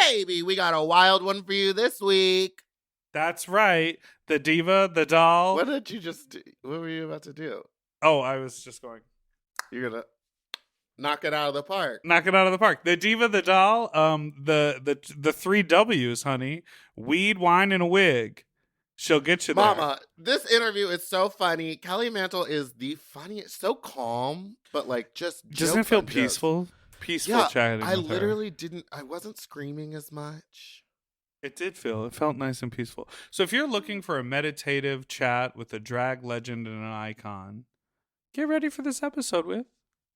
baby, we got a wild one for you this week. That's right. The diva, the doll. What did you just do? What were you about to do? Oh, I was just going. You're gonna knock it out of the park. Knock it out of the park. The diva, the doll. The 3 W's, honey. Weed, wine, and a wig. She'll get you there. Mama, this interview is so funny. Kelly Mantle is the funniest, so calm, but like just doesn't it feel peaceful? Peaceful chatting. I literally I wasn't screaming as much. It felt nice and peaceful. So if you're looking for a meditative chat with a drag legend and an icon, get ready for this episode with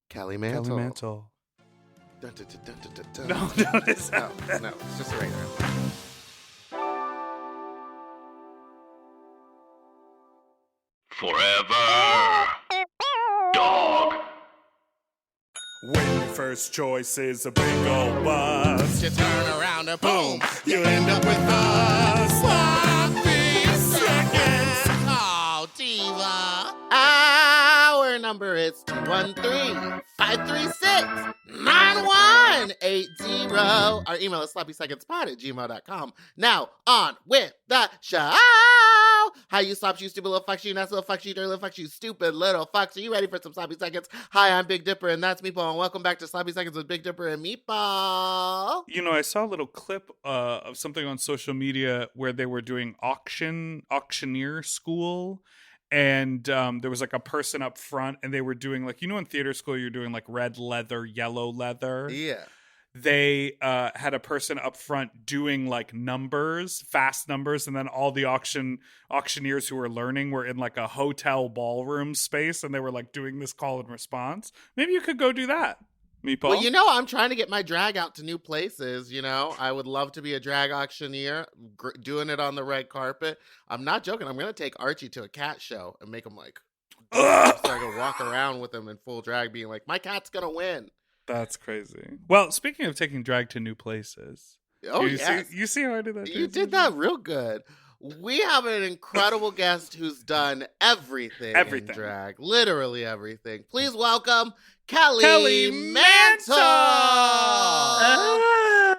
Kelly Mantle. Kelly Mantle. Dun, dun, dun, dun, dun, dun. No, it's no, it's just a regular. Forever Dog. When your first choice is a big old bus, You turn around and boom, you end up with us. Sloppy seconds. Oh, diva. Our number is 213-536-9180. Our email is sloppysecondspot@gmail.com. Now, on with the show. Hi, you slops, you stupid little fucks, you nasty little fucks, you dirty little fucks, you stupid little fucks. Are you ready for some Sloppy Seconds? Hi, I'm Big Dipper, and that's Meatball, and welcome back to Sloppy Seconds with Big Dipper and Meatball. You know, I saw a little clip of something on social media where they were doing auctioneer school, and there was like a person up front, and they were doing like, you know, in theater school, you're doing like red leather, yellow leather. Yeah. They had a person up front doing like numbers, fast numbers, and then all the auctioneers who were learning were in like a hotel ballroom space, and they were like doing this call and response. Maybe you could go do that, Meatball. Well, you know, I'm trying to get my drag out to new places, you know. I would love to be a drag auctioneer, doing it on the red carpet. I'm not joking. I'm going to take Archie to a cat show and make him like, so I can walk around with him in full drag being like, my cat's going to win. That's crazy. Well, speaking of taking drag to new places. Oh, yes. You see how I did that? You did that real good. We have an incredible guest who's done everything in drag. Literally everything. Please welcome Kelly Mantle!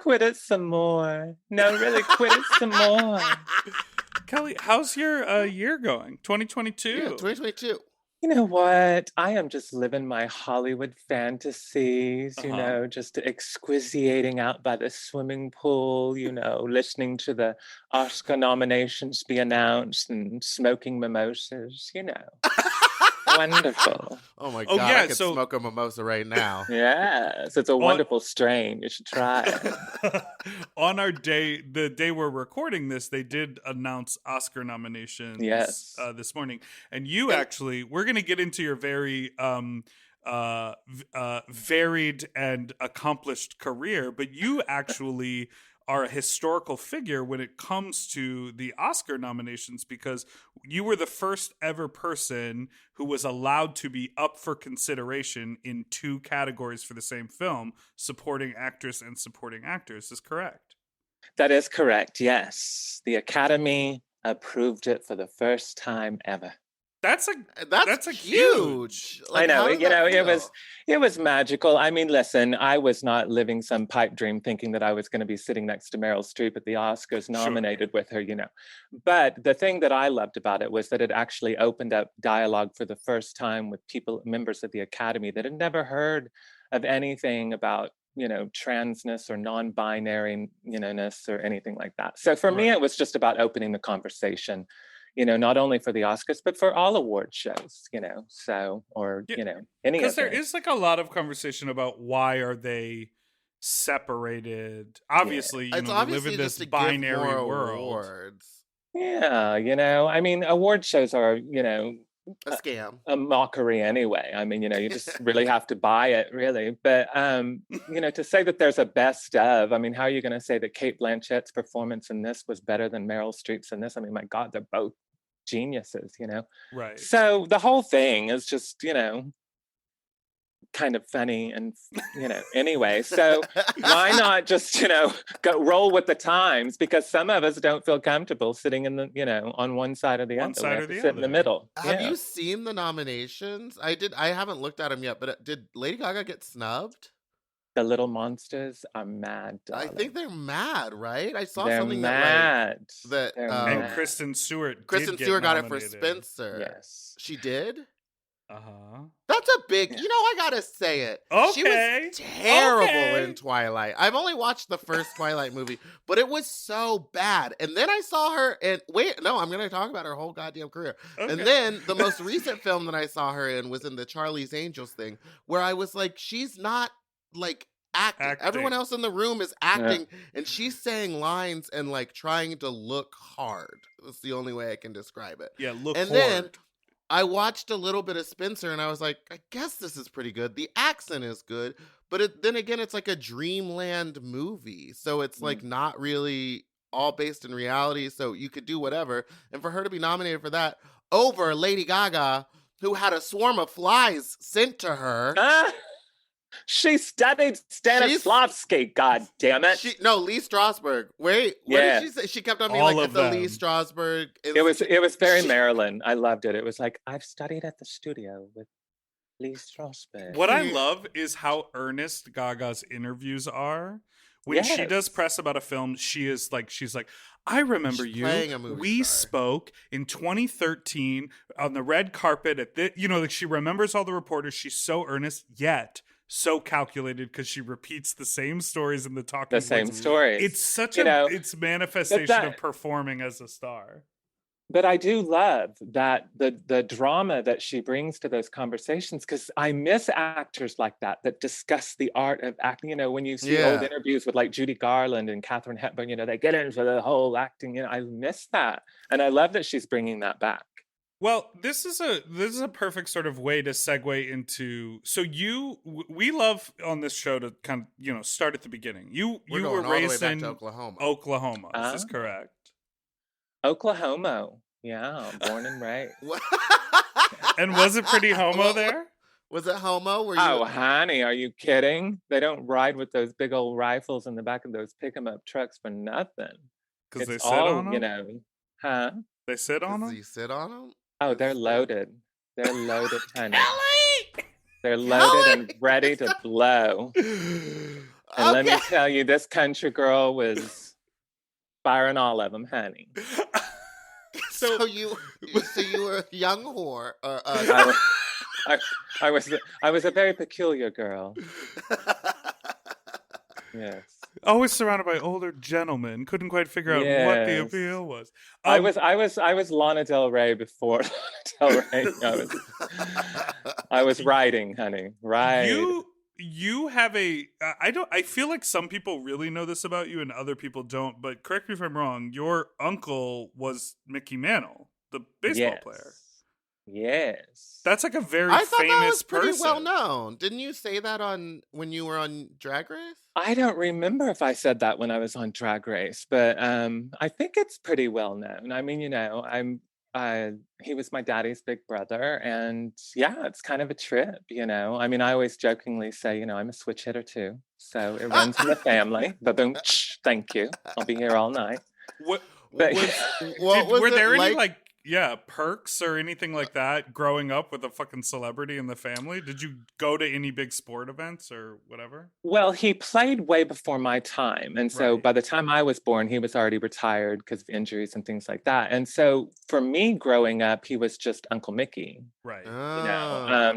Quit it some more. No, really, quit it some more. Kelly, how's your year going? 2022? Yeah, 2022. You know what? I am just living my Hollywood fantasies, you know, just exquisiating out by the swimming pool, you know, listening to the Oscar nominations be announced and smoking mimosas, you know. Wonderful. Oh my God, I could smoke a mimosa right now. Yes, it's a wonderful strain. You should try it. On our day, the day we're recording this, they did announce Oscar nominations this morning. And you actually, we're going to get into your very varied and accomplished career, but you actually are a historical figure when it comes to the Oscar nominations, because you were the first ever person who was allowed to be up for consideration in 2 categories for the same film, supporting actress and supporting actor. Is this correct? That is correct, yes. The Academy approved it for the first time ever. That's huge. Like, I know, you know, it was magical. I mean, listen, I was not living some pipe dream thinking that I was going to be sitting next to Meryl Streep at the Oscars nominated with her, you know. But the thing that I loved about it was that it actually opened up dialogue for the first time with members of the Academy that had never heard of anything about, you know, transness or non-binary, you know-ness or anything like that. So for me, it was just about opening the conversation, you know, not only for the Oscars, but for all award shows, you know, so, or, you know, any of because there is like a lot of conversation about why are they separated. Obviously, you know, we live in this binary world. Awards. Yeah, you know, I mean, award shows are, you know, a scam, a mockery anyway. I mean, you know, you just really have to buy it, really. But, you know, to say that there's a best of, I mean, how are you going to say that Cate Blanchett's performance in this was better than Meryl Streep's in this? I mean, my God, they're both geniuses, you know? Right. So the whole thing is just, you know, kind of funny and, you know, anyway. So why not just, you know, roll with the times? Because some of us don't feel comfortable sitting in the, you know, on one side or the other. Side or the sit other. in the middle. Have you seen the nominations? I haven't looked at them yet, but did Lady Gaga get snubbed? The little monsters are mad, I darling. think they're mad, right? I saw They're something mad. that They're And mad. Kristen Stewart Kristen did get Stewart got it for nominated. Spencer. Yes. She did? Uh-huh. That's a big, Yeah. I gotta say it. She Okay. was terrible Okay. in Twilight. I've only watched the first Twilight movie, but it was so bad. And then I saw her in, I'm gonna talk about her whole goddamn career. Okay. And then the most recent film that I saw her in was in the Charlie's Angels thing, where I was like, she's not like acting. Everyone else in the room is acting, and she's saying lines and like trying to look hard. That's the only way I can describe it. Yeah, look And hard. then I watched a little bit of Spencer and I was like, I guess this is pretty good. The accent is good, but then again, it's like a dreamland movie. So it's like not really all based in reality. So you could do whatever. And for her to be nominated for that over Lady Gaga, who had a swarm of flies sent to her. She studied Stanislavski, god damn it. Lee Strasberg. Wait, what did she say? She kept on being All like of at the them. Lee Strasberg. It was very Marilyn. I loved it. It was like, I've studied at the studio with Lee Strasberg. What I love is how earnest Gaga's interviews are. When she does press about a film, she's like, I remember She's you. playing a movie We star. spoke in 2013 on the red carpet at the, like she remembers all the reporters. She's so earnest, yet so calculated because she repeats the same stories in the talking. The same points. stories. It's such it's manifestation of performing as a star. But I do love that the drama that she brings to those conversations, because I miss actors like that discuss the art of acting. You know, when you see old interviews with like Judy Garland and Katharine Hepburn, they get into the whole acting. I miss that, and I love that she's bringing that back. Well, this is a perfect sort of way to segue into. So we love on this show to kind of start at the beginning. You were raised in Oklahoma. Is this correct? Oklahoma, yeah, born and raised. And was it pretty homo there? Was it homo? Oh, honey, are you kidding? They don't ride with those big old rifles in the back of those pick-em-up trucks for nothing. Because they sit on them? Huh? They sit on them? Do you sit on them? Oh, they're loaded. They're loaded, honey. They're loaded and ready to blow. And let me tell you, this country girl was firing all of them, honey. So you were a young whore. I was a very peculiar girl. Yes. Always surrounded by older gentlemen. Couldn't quite figure out what the appeal was. I was Lana Del Rey before Lana Del Rey. I was riding, honey. Right. You have I feel like some people really know this about you and other people don't, but correct me if I'm wrong, your uncle was Mickey Mantle, the baseball player. Yes. That's like a very I thought famous that was pretty person. well known. Didn't you say that when you were on Drag Race? I don't remember if I said that when I was on Drag Race, but I think it's pretty well known. I mean, he was my daddy's big brother, and yeah, it's kind of a trip, I mean, I always jokingly say, I'm a switch hitter too, so it runs in the family. Ba-boom, thank you. I'll be here all night. Were there any perks or anything like that growing up with a fucking celebrity in the family? Did you go to any big sport events or whatever? Well, he played way before my time. And so by the time I was born, he was already retired because of injuries and things like that. And so for me growing up, he was just Uncle Mickey. Right.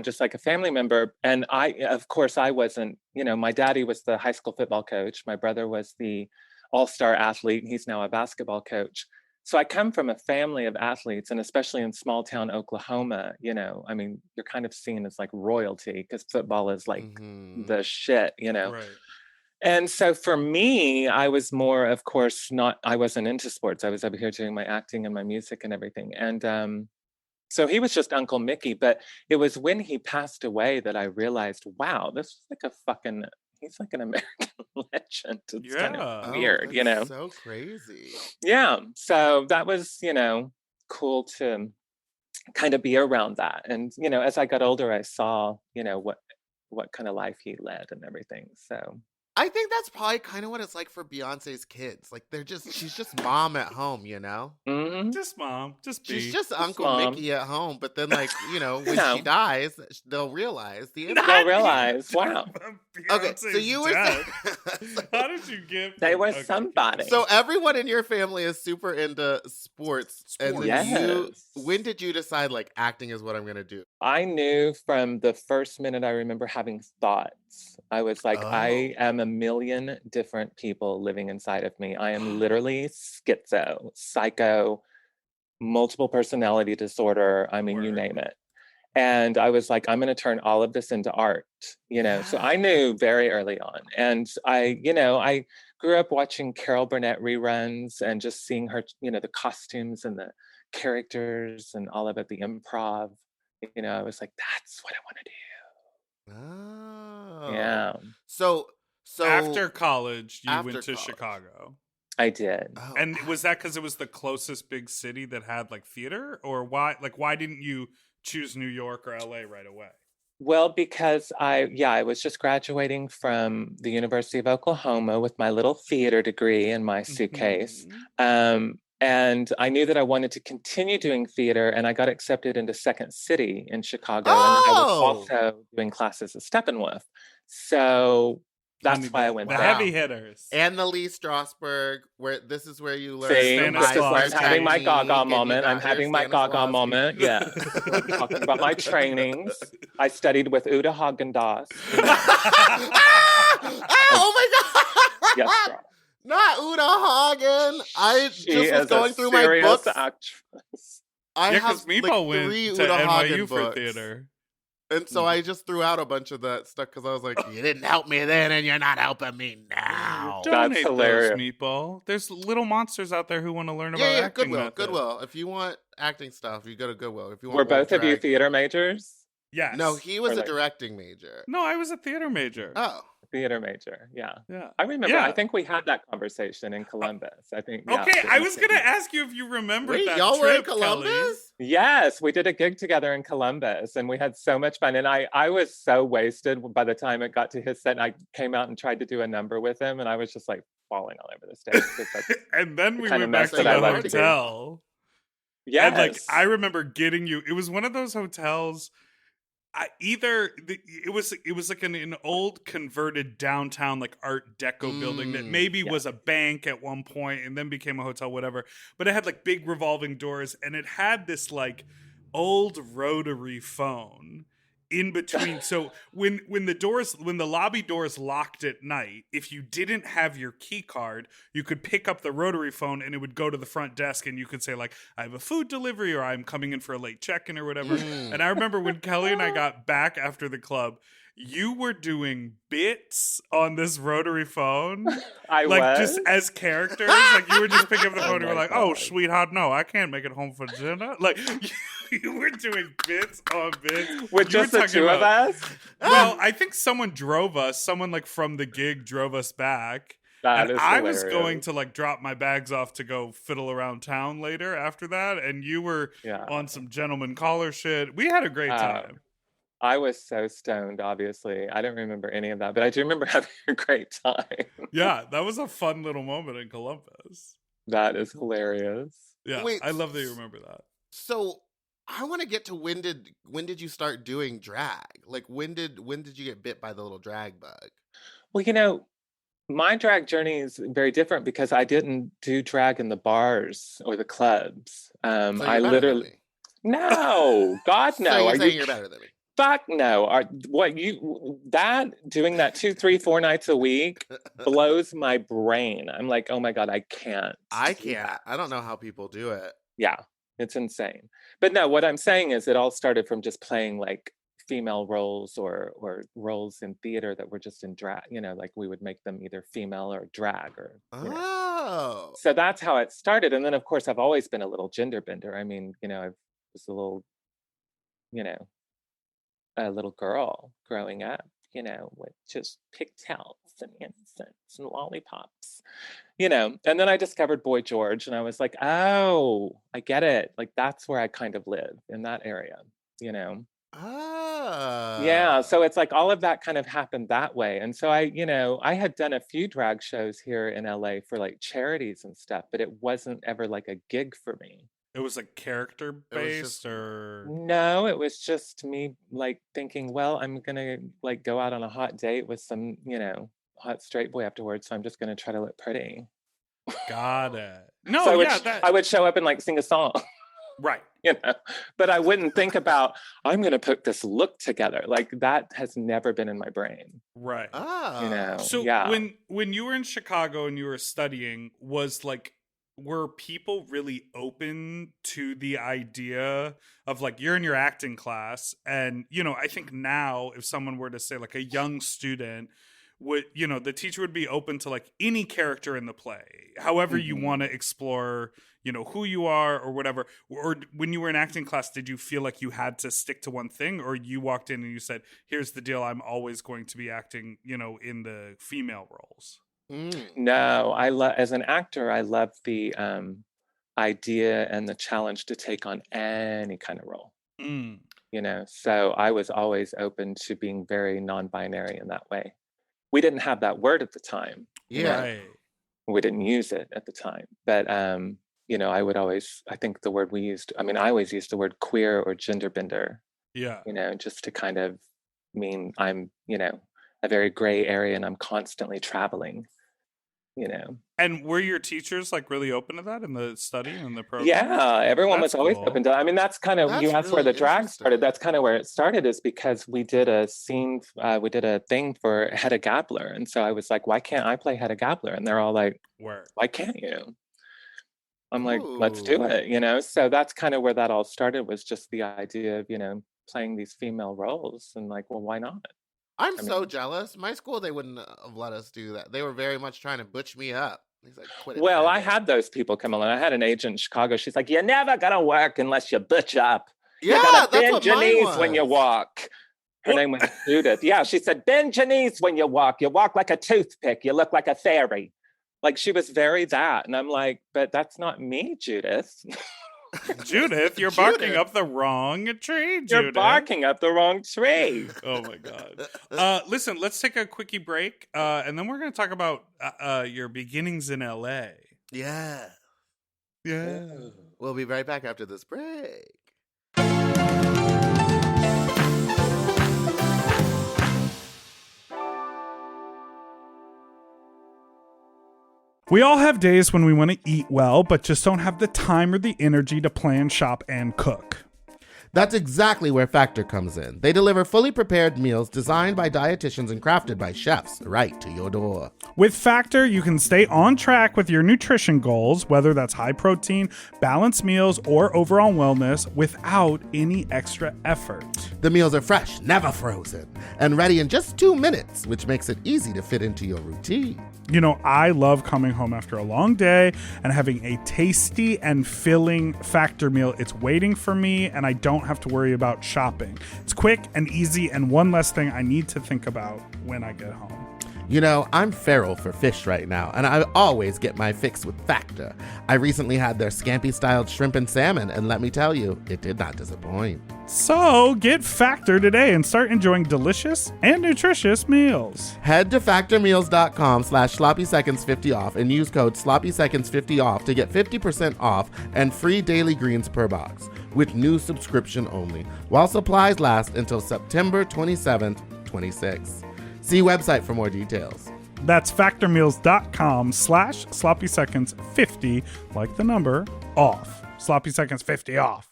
Just like a family member. And of course, I wasn't, my daddy was the high school football coach. My brother was the all-star athlete. And he's now a basketball coach. So I come from a family of athletes, and especially in small town Oklahoma, I mean, you're kind of seen as like royalty because football is like the shit, Right. And so for me, I was more, of course, I wasn't into sports. I was over here doing my acting and my music and everything. And so he was just Uncle Mickey. But it was when he passed away that I realized, wow, this is like he's like an American legend. It's kind of weird, So crazy. Yeah. So that was, cool to kind of be around that. And, as I got older, I saw, what kind of life he led and everything. So I think that's probably kind of what it's like for Beyonce's kids. Like she's just mom at home, you know? Mhm. Just mom, just She's be. just Uncle mom. Mickey at home, but then like, when know. she dies, they'll realize the Not They'll impact. realize, you. wow, Okay, so Beyonce's you were death. saying How did you get? they were Okay, somebody. so everyone in your family is super into sports. And then Yes. when did you decide like acting is what I'm gonna do? I knew from the first minute I remember having thoughts. I was like, I Oh. am a million different people living inside of me. I am literally schizo, psycho, multiple personality disorder. I mean, you Word. name it. And I was like, I'm going to turn all of this into art, So I knew very early on. And I grew up watching Carol Burnett reruns and just seeing her, the costumes and the characters and all of it, the improv. I was like, that's what I want to Oh. do. Yeah, So After college, you After went to college. Chicago. I did. Oh, And was that because it was the closest big city that had like theater, or why? Like, why didn't you choose New York or LA right away? Well, because I was just graduating from the University of Oklahoma with my little theater degree in my suitcase. Mhm. And I knew that I wanted to continue doing theater, and I got accepted into Second City in Chicago. And I was Oh! also doing classes at Steppenwolf. So that's Honey, why I went the there. heavy hitters. And the Lee Strasberg, where this is where you learn See, the Stanislavski this is where I'm having my technique, gaga and you moment. I'm got your having my gaga Stanislavski. moment. Yes. I'm talking about my trainings. I studied with Uta Hagen-Dazs. Oh my god! Yes, girl. Not Uta Hagen. I She just was is going a through my serious books. actress. I Yeah, have because like Meatball 3 went to Uta Hagen NYU for books. theater. And so I just threw out a bunch of that stuff because I was like, you didn't help me then and you're not helping me now. Donate those, hilarious. Meatball. There's little monsters out there who want to learn about Yeah, acting Goodwill. methods. Goodwill. If you want acting stuff, you go to Goodwill. If you want Were both of you drag- theater majors? Yes. No, he was Or a like- directing major. No, I was a theater major. Oh. Theater major, yeah. Yeah. I remember. Yeah. I think we had that conversation in Columbus. I think. Yeah, Okay, I in the was gonna city. ask you if you remembered Wait, that y'all were in trip, Kelly. Columbus? Yes, we did a gig together in Columbus, and we had so much fun. And I was so wasted by the time it got to his set. And I came out and tried to do a number with him, and I was just like falling all over the stage. 'cause that's- And then we kind went of back mess to that the I love to do. hotel. yes, And like I remember getting you. It was one of those hotels. It was like an old converted downtown like Art Deco building that maybe yeah. was a bank at one point and then became a hotel, whatever. But it had like big revolving doors and it had this like old rotary phone in between. So when the lobby doors locked at night, if you didn't have your key card, you could pick up the rotary phone and it would go to the front desk and you could say like, I have a food delivery or I'm coming in for a late check-in or whatever. And I remember when Kelly and I got back after the club, you were doing bits on this rotary phone. I like was. just as characters. Like you were just picking up the Oh phone and you were my like, oh God. sweetheart, no, I can't make it home for dinner. Like you were doing bits on bits. With You were just the talking two of about- us. Well, I think someone drove us, someone like from the gig drove us back. That And is I was hilarious. going to like drop my bags off to go fiddle around town later after that. And you were Yeah. on some gentleman collar shit. We had a great time. I was so stoned, obviously. I don't remember any of that, but I do remember having a great time. Yeah, that was a fun little moment in Columbus. That is hilarious. Yeah, Wait, I love that you remember that. So I want to get to when did you start doing drag? Like when did you get bit by the little drag bug? Well, my drag journey is very different because I didn't do drag in the bars or the clubs. So I you're better than literally me. no, God no. So you're Are saying you you're better than me. fuck no? Doing that 2, 3, 4 nights a week blows my brain. I'm like, oh my God, I can't. I do can't. that. I don't know how people do it. Yeah, it's insane. But no, what I'm saying is it all started from just playing like female roles or roles in theater that were just in drag, like we would make them either female or drag or Oh. so that's how it started. And then of course I've always been a little gender bender. I mean, I was a little, a little girl growing up, with just pigtails and innocence and lollipops, and then I discovered Boy George and I was like, oh, I get it. Like that's where I kind of live in that area, Oh. Yeah, so it's like all of that kind of happened that way. And so I had done a few drag shows here in LA for like charities and stuff, but it wasn't ever like a gig for me. It was like character based or No, it was just me like thinking, well, I'm gonna like go out on a hot date with some, hot straight boy afterwards, so I'm just gonna try to look pretty. got it. No, So yeah, I would show up and like sing a song. right. But I wouldn't think about, I'm going to put this look together. Like that has never been in my brain. Right. Oh. So yeah. when you were in Chicago and you were studying, were people really open to the idea of like you're in your acting class and I think now if someone were to say like a young student would the teacher would be open to like any character in the play, however you want to explore who you are or whatever. Or when you were in acting class, did you feel like you had to stick to one thing, or you walked in and you said, here's the deal, I'm always going to be acting in the female roles? No, as an actor, I love the idea and the challenge to take on any kind of role. So I was always open to being very non-binary in that way. We didn't have that word at the time. Yeah. Right. We didn't use it at the time. But, I think the word we used, I always used the word queer or gender bender. Yeah. Just to kind of mean I'm, a very gray area and I'm constantly traveling, And were your teachers like really open to that in the study and the program? Yeah, everyone That's was always cool. open to. That's kind of, you asked where really the drag interesting. started. That's kind of where it started, is because we did a scene, we did a thing for Hedda Gabler. And so I was like, why can't I play Hedda Gabler? And they're all like, Word. why can't you? I'm like, let's do it, So that's kind of where that all started, was just the idea of, playing these female roles and like, well, why not? I'm so jealous. My school, they wouldn't have let us do that. They were very much trying to butch me up. He's like, quit it. Well, I Faggot. had those people come along. I had an agent in Chicago. She's like, you're never going to work unless you butch up. Yeah, You gotta that's bend what your mine knees was. when you walk. Her name was Judith. Yeah, she said, bend your knees when you walk. You walk like a toothpick. You look like a fairy. Like, she was very that. And I'm like, but that's not me, Judith. Judith, you're barking up the wrong tree, Judith. You're barking up the wrong tree. Oh my God. Listen, let's take a quickie break. And then we're going to talk about your beginnings in LA. Yeah. Yeah. We'll be right back after this break. We all have days when we want to eat well, but just don't have the time or the energy to plan, shop, and cook. That's exactly where Factor comes in. They deliver fully prepared meals designed by dietitians and crafted by chefs right to your door. With Factor, you can stay on track with your nutrition goals, whether that's high protein, balanced meals, or overall wellness, without any extra effort. The meals are fresh, never frozen, and ready in just 2 minutes, which makes it easy to fit into your routine. I love coming home after a long day and having a tasty and filling Factor meal. It's waiting for me, and I don't have to worry about shopping. It's quick and easy, and one less thing I need to think about when I get home. I'm feral for fish right now, and I always get my fix with Factor. I recently had their scampi-styled shrimp and salmon, and let me tell you, it did not disappoint. So get Factor today and start enjoying delicious and nutritious meals. Head to factormeals.com/sloppyseconds50off and use code sloppyseconds50off to get 50% off and free daily greens per box with new subscription only, while supplies last until September 27th, 26. See website for more details. That's factormeals.com/sloppyseconds50, like the number, off. Sloppy Seconds 50 off.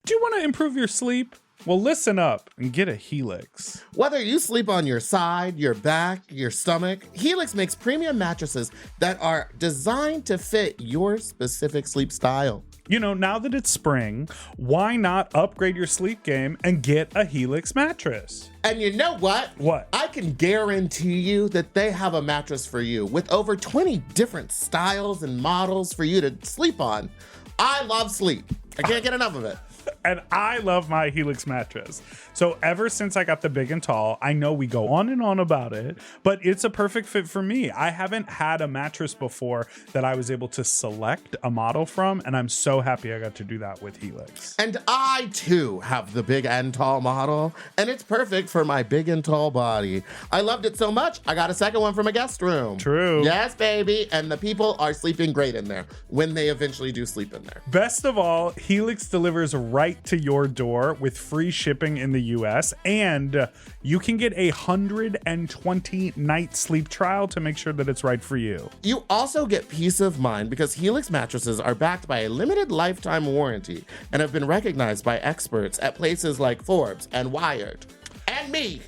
Do you want to improve your sleep? Well, listen up and get a Helix. Whether you sleep on your side, your back, your stomach, Helix makes premium mattresses that are designed to fit your specific sleep style. Now that it's spring, why not upgrade your sleep game and get a Helix mattress? And you know what? What? I can guarantee you that they have a mattress for you with over 20 different styles and models for you to sleep on. I love sleep. I can't get enough of it. And I love my Helix mattress. So ever since I got the big and tall, I know we go on and on about it, but it's a perfect fit for me. I haven't had a mattress before that I was able to select a model from, and I'm so happy I got to do that with Helix. And I, too, have the big and tall model, and it's perfect for my big and tall body. I loved it so much, I got a second one from a guest room. True. Yes, baby. And the people are sleeping great in there when they eventually do sleep in there. Best of all, Helix delivers right to your door with free shipping in the US, and you can get a 120-night sleep trial to make sure that it's right for you. You also get peace of mind because Helix mattresses are backed by a limited lifetime warranty and have been recognized by experts at places like Forbes and Wired. And me.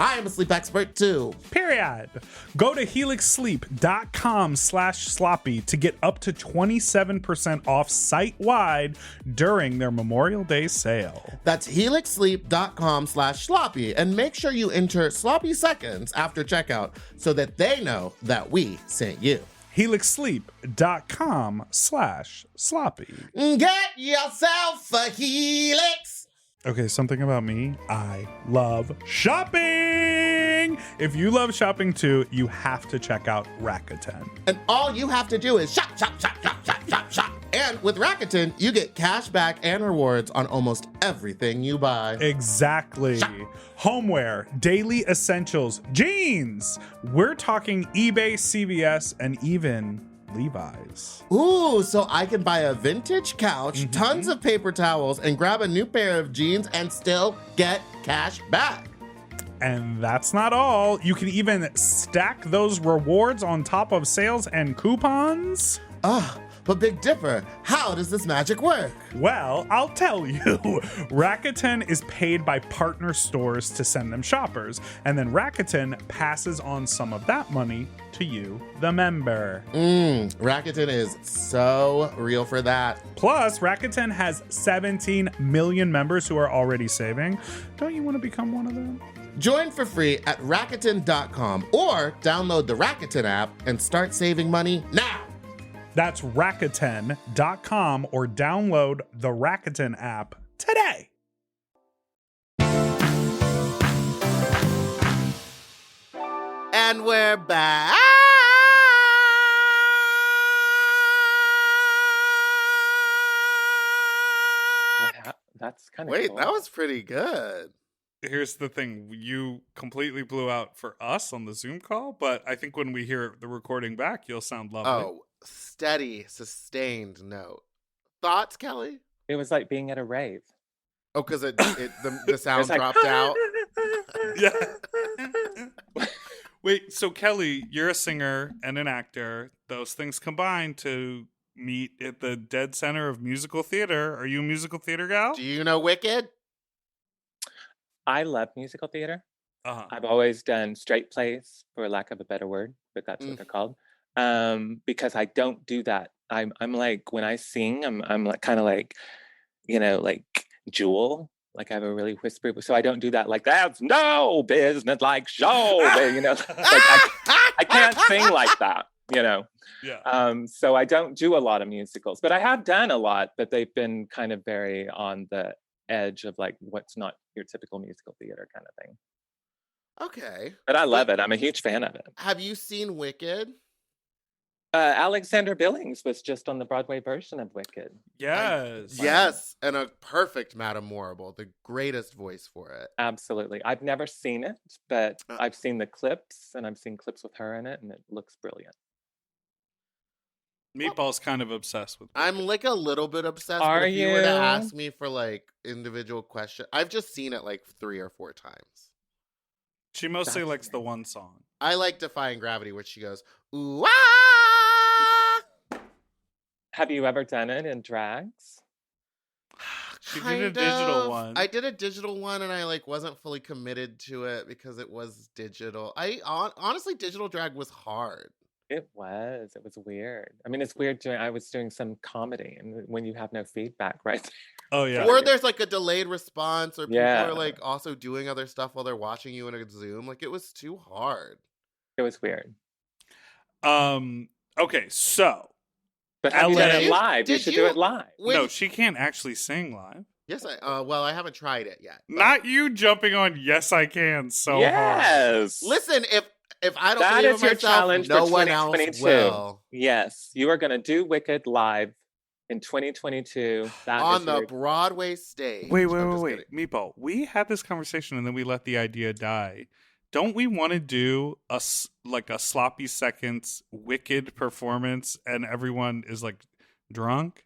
I am a sleep expert too. Period. Go to helixsleep.com/sloppy to get up to 27% off site-wide during their Memorial Day sale. That's helixsleep.com/sloppy and make sure you enter sloppy seconds after checkout so that they know that we sent you. helixsleep.com/sloppy. Get yourself a Helix. Okay, something about me. I love shopping. If you love shopping too, you have to check out Rakuten. And all you have to do is shop, shop, shop, shop, shop, shop, shop. And with Rakuten, you get cash back and rewards on almost everything you buy. Exactly. Shop. Homeware, daily essentials, jeans. We're talking eBay, CVS, and even Levi's. Ooh, so I can buy a vintage couch, tons of paper towels, and grab a new pair of jeans and still get cash back. And that's not all. You can even stack those rewards on top of sales and coupons. But Big Dipper, how does this magic work? Well, I'll tell you. Rakuten is paid by partner stores to send them shoppers, and then Rakuten passes on some of that money to you, the member. Rakuten is so real for that. Plus, Rakuten has 17 million members who are already saving. Don't you want to become one of them? Join for free at Rakuten.com or download the Rakuten app and start saving money now. That's Rakuten.com or download the Rakuten app today. And we're back. That's kind of Wait, cool. that was pretty good. Here's the thing. You completely blew out for us on the Zoom call, but I think when we hear the recording back, you'll sound lovely. Oh, steady, sustained note. Thoughts, Kelly? It was like being at a rave. Oh, because the sound It's like, dropped out. Yeah. Wait, so Kelly, you're a singer and an actor. Those things combine to meet at the dead center of musical theater. Are you a musical theater gal? Do you know Wicked? I love musical theater. Uh-huh. I've always done straight plays, for lack of a better word, but that's what they're called. Because I don't do that. I'm like, when I sing, I'm like kind of like, like Jewel. Like I have a really whispery, so I don't do that. Like that's no business, like show, like I can't sing like that, Yeah. So I don't do a lot of musicals, but I have done a lot, but they've been kind of very on the edge of like what's not your typical musical theater kind of thing. Okay. But I love it. I'm a huge fan of it. Have you seen Wicked? Alexander Billings was just on the Broadway version of Wicked. Yes. Yes, and a perfect Madame Morrible, the greatest voice for it. Absolutely. I've never seen it, but I've seen the clips, and I've seen clips with her in it, and it looks brilliant. Meatball's kind of obsessed with it. I'm like a little bit obsessed. Are but if you were to you? ask me for like individual questions, I've just seen it like 3 or 4 times. She mostly That's likes the one song. I like Defying Gravity, which she goes, ooh, ah! Have you ever done it in drags? She did a digital one. I did a digital one, and I like wasn't fully committed to it because it was digital. Honestly, digital drag was hard. It was weird. I mean, it's weird I was doing some comedy, and when you have no feedback, right? Oh, yeah. Or there's like a delayed response, or people Yeah. are like also doing other stuff while they're watching you in a Zoom. Like it was too hard. It was weird. Okay, so But have you done LA it live? You Did should you- do it live. When- no, she can't actually sing live. Yes, well, I haven't tried it yet. but- Not you jumping on yes I can so hard. Yes. Listen, if I don't That believe is in your myself, challenge no for one else 2022. will. Yes, you are going to do Wicked live in 2022. That On is the your Broadway stage. Wait, I'm just wait. Meatball, we had this conversation and then we let the idea die. Don't we want to do a sloppy seconds Wicked performance and everyone is like drunk?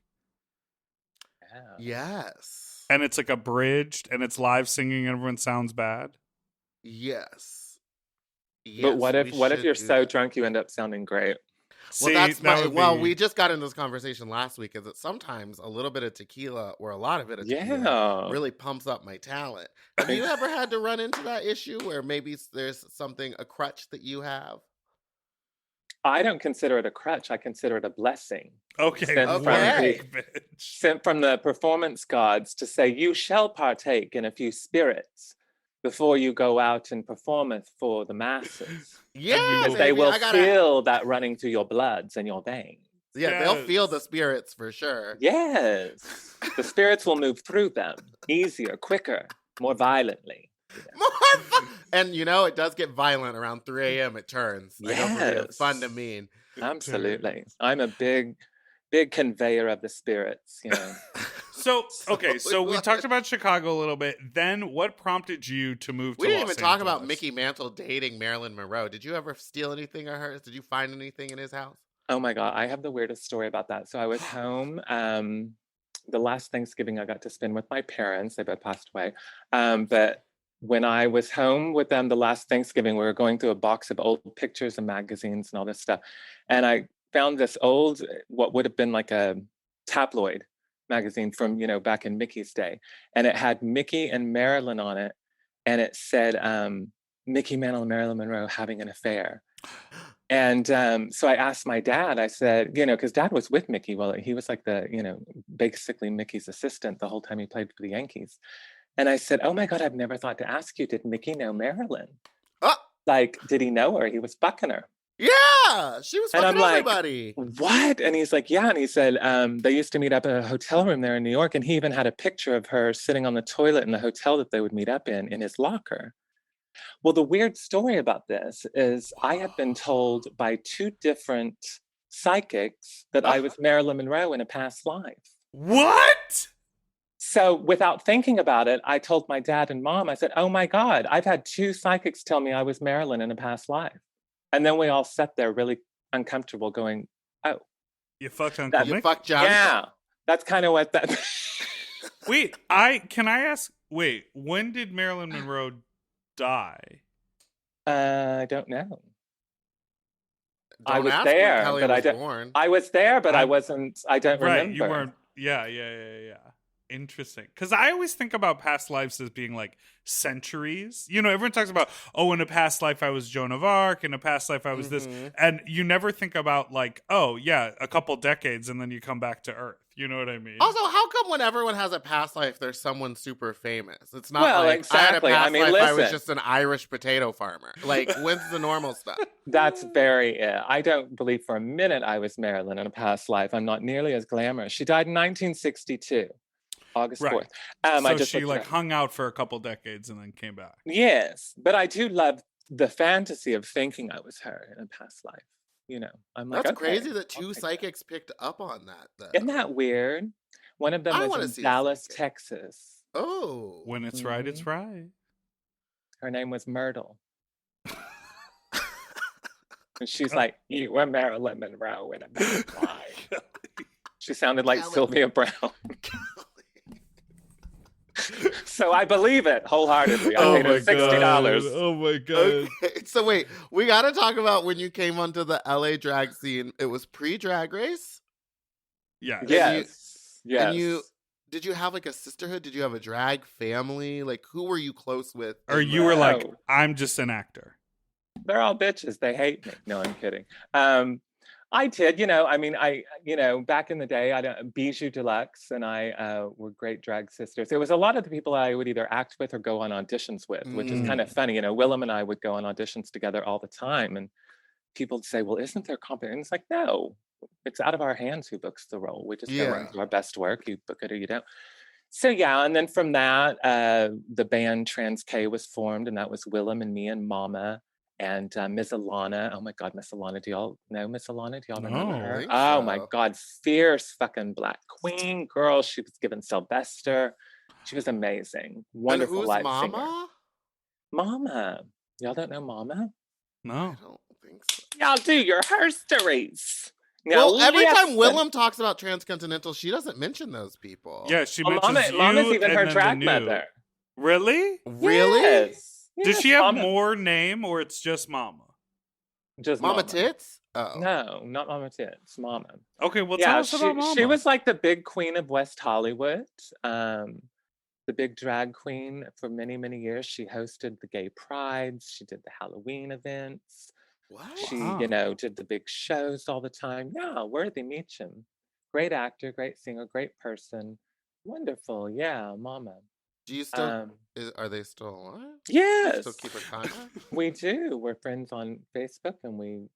Yes. And it's like abridged and it's live singing and everyone sounds bad? Yes. But what if you're do so that. drunk you end up sounding great? Well, See, that's that would well, be- we just got into this conversation last week. Is that sometimes a little bit of tequila or a lot of it of tequila Yeah. really pumps up my talent. Have you ever had to run into that issue where maybe there's a crutch that you have? I don't consider it a crutch. I consider it a blessing. Okay, Sent Okay. work, bitch. Sent from the performance gods to say, you shall partake in a few spirits before you go out and performeth for the masses. Yeah, will- They baby, will I gotta- feel that running through your bloods and your veins. Yeah, they'll feel Yes. the spirits for sure. Yes. The spirits will move through them easier, quicker, more violently. And it does get violent around 3 a.m. It turns. I go from being Yes. fun to mean. Absolutely. I'm a big conveyor of the spirits, So, okay, so we what? talked about Chicago a little bit. Then what prompted you to move We to didn't Los even talk about Angeles? Mickey Mantle dating Marilyn Monroe. Did you ever steal anything of hers? Did you find anything in his house? Oh my God, I have the weirdest story about that. So I was home the last Thanksgiving I got to spend with my parents. They both passed away. But when I was home with them the last Thanksgiving, we were going through a box of old pictures and magazines and all this stuff. And I found this old, what would have been like a tabloid magazine from, back in Mickey's day. And it had Mickey and Marilyn on it. And it said, Mickey Mantle and Marilyn Monroe having an affair. And so I asked my dad, I said, because dad was with Mickey. Well, he was like basically Mickey's assistant the whole time he played for the Yankees. And I said, oh my God, I've never thought to ask you, did Mickey know Marilyn? Oh, Like, did he know her? He was fucking her. yeah, she was And fucking I'm like, everybody. What? And he's like, yeah. And he said, they used to meet up in a hotel room there in New York. And he even had a picture of her sitting on the toilet in the hotel that they would meet up in his locker. Well, the weird story about this is I have been told by 2 different psychics that I was Marilyn Monroe in a past life. What? So without thinking about it, I told my dad and mom, I said, oh my God, I've had 2 psychics tell me I was Marilyn in a past life. And then we all sat there really uncomfortable going, oh. You fucked Uncle You Mick? fucked John. Yeah, that's kind of what that... Wait, can I ask, when did Marilyn Monroe die? I don't know. I Don't was ask there, when Kelly but was I don't. born. I was there, but I I'm- wasn't. I don't Right, remember. you weren't. Yeah. Interesting. Because I always think about past lives as being like centuries. Everyone talks about, in a past life I was Joan of Arc, in a past life I was this. Mhm. And you never think about like, a couple decades and then you come back to Earth. You know what I mean? Also, how come when everyone has a past life, there's someone super famous? It's not Well, like exactly. I I had a past mean, life, I was listen. just an Irish potato farmer. Like, when's the normal stuff? That's very it. I don't believe for a minute I was Marilyn in a past life. I'm not nearly as glamorous. She died in 1962, August Right. 4th. I so just she looked it like up. hung out for a couple decades and then came back. Yes, but I do love the fantasy of thinking I was her in a past life. I'm like, That's okay, crazy that I'll 2 take psychics picked up on that, though. Isn't that weird? One of them I wanna was see in a Dallas, psychic. Texas. Oh. When it's right, it's right. Her name was Myrtle. And she's like, you were Marilyn Monroe in a past life. She sounded like Kelly. Sylvia Brown. So I believe it wholeheartedly. I paid her $60. Oh my god. Okay, so wait, we got to talk about when you came onto the LA drag scene. It was pre-drag race? Yeah. Yes. Yes. And did you have like a sisterhood? Did you have a drag family? Like, who were you close with? Or in you the- were like, No. I'm just an actor. They're all bitches. They hate me. No, I'm kidding. I did, back in the day, Bijou Deluxe and I were great drag sisters. There was a lot of the people I would either act with or go on auditions with, which is kind of funny. Willem and I would go on auditions together all the time. And people would say, well, isn't there competition? It's like, no, it's out of our hands who books the role. We just go run through our best work. You book it or you don't. So yeah, and then from that, the band Trans K was formed, and that was Willem and me and Mama and Miss Alana. Oh my God, Miss Alana! Do y'all know Miss Alana? Do y'all remember No. I her? think Oh my so. God, fierce fucking Black Queen girl. She was given Sylvester. She was amazing, And wonderful who's live singer. Mama? Mama, y'all don't know Mama? I No. don't think so. Y'all do your herstories. Now Well, every time listen. Willem talks about Transcontinental, she doesn't mention those people. Yeah, she Well, mentions Mama's you even and her then the drag new. mother. Really? Really? Yes. Does Yes, she have Mama. more name or it's just Mama? Just Mama Mama. Tits? Oh. No, not Mama Tits, Mama. Okay, well Yeah, tell us about Mama. she was like the big queen of West Hollywood, the big drag queen for many, many years. She hosted the gay prides. She did the Halloween events. What? She, Wow. did the big shows all the time. Yeah, worthy Meacham. Great actor, great singer, great person. Wonderful. Yeah, Mama. Do you still? Um, Are they still alive? yes, Still keep in contact? we do. We're friends on Facebook and we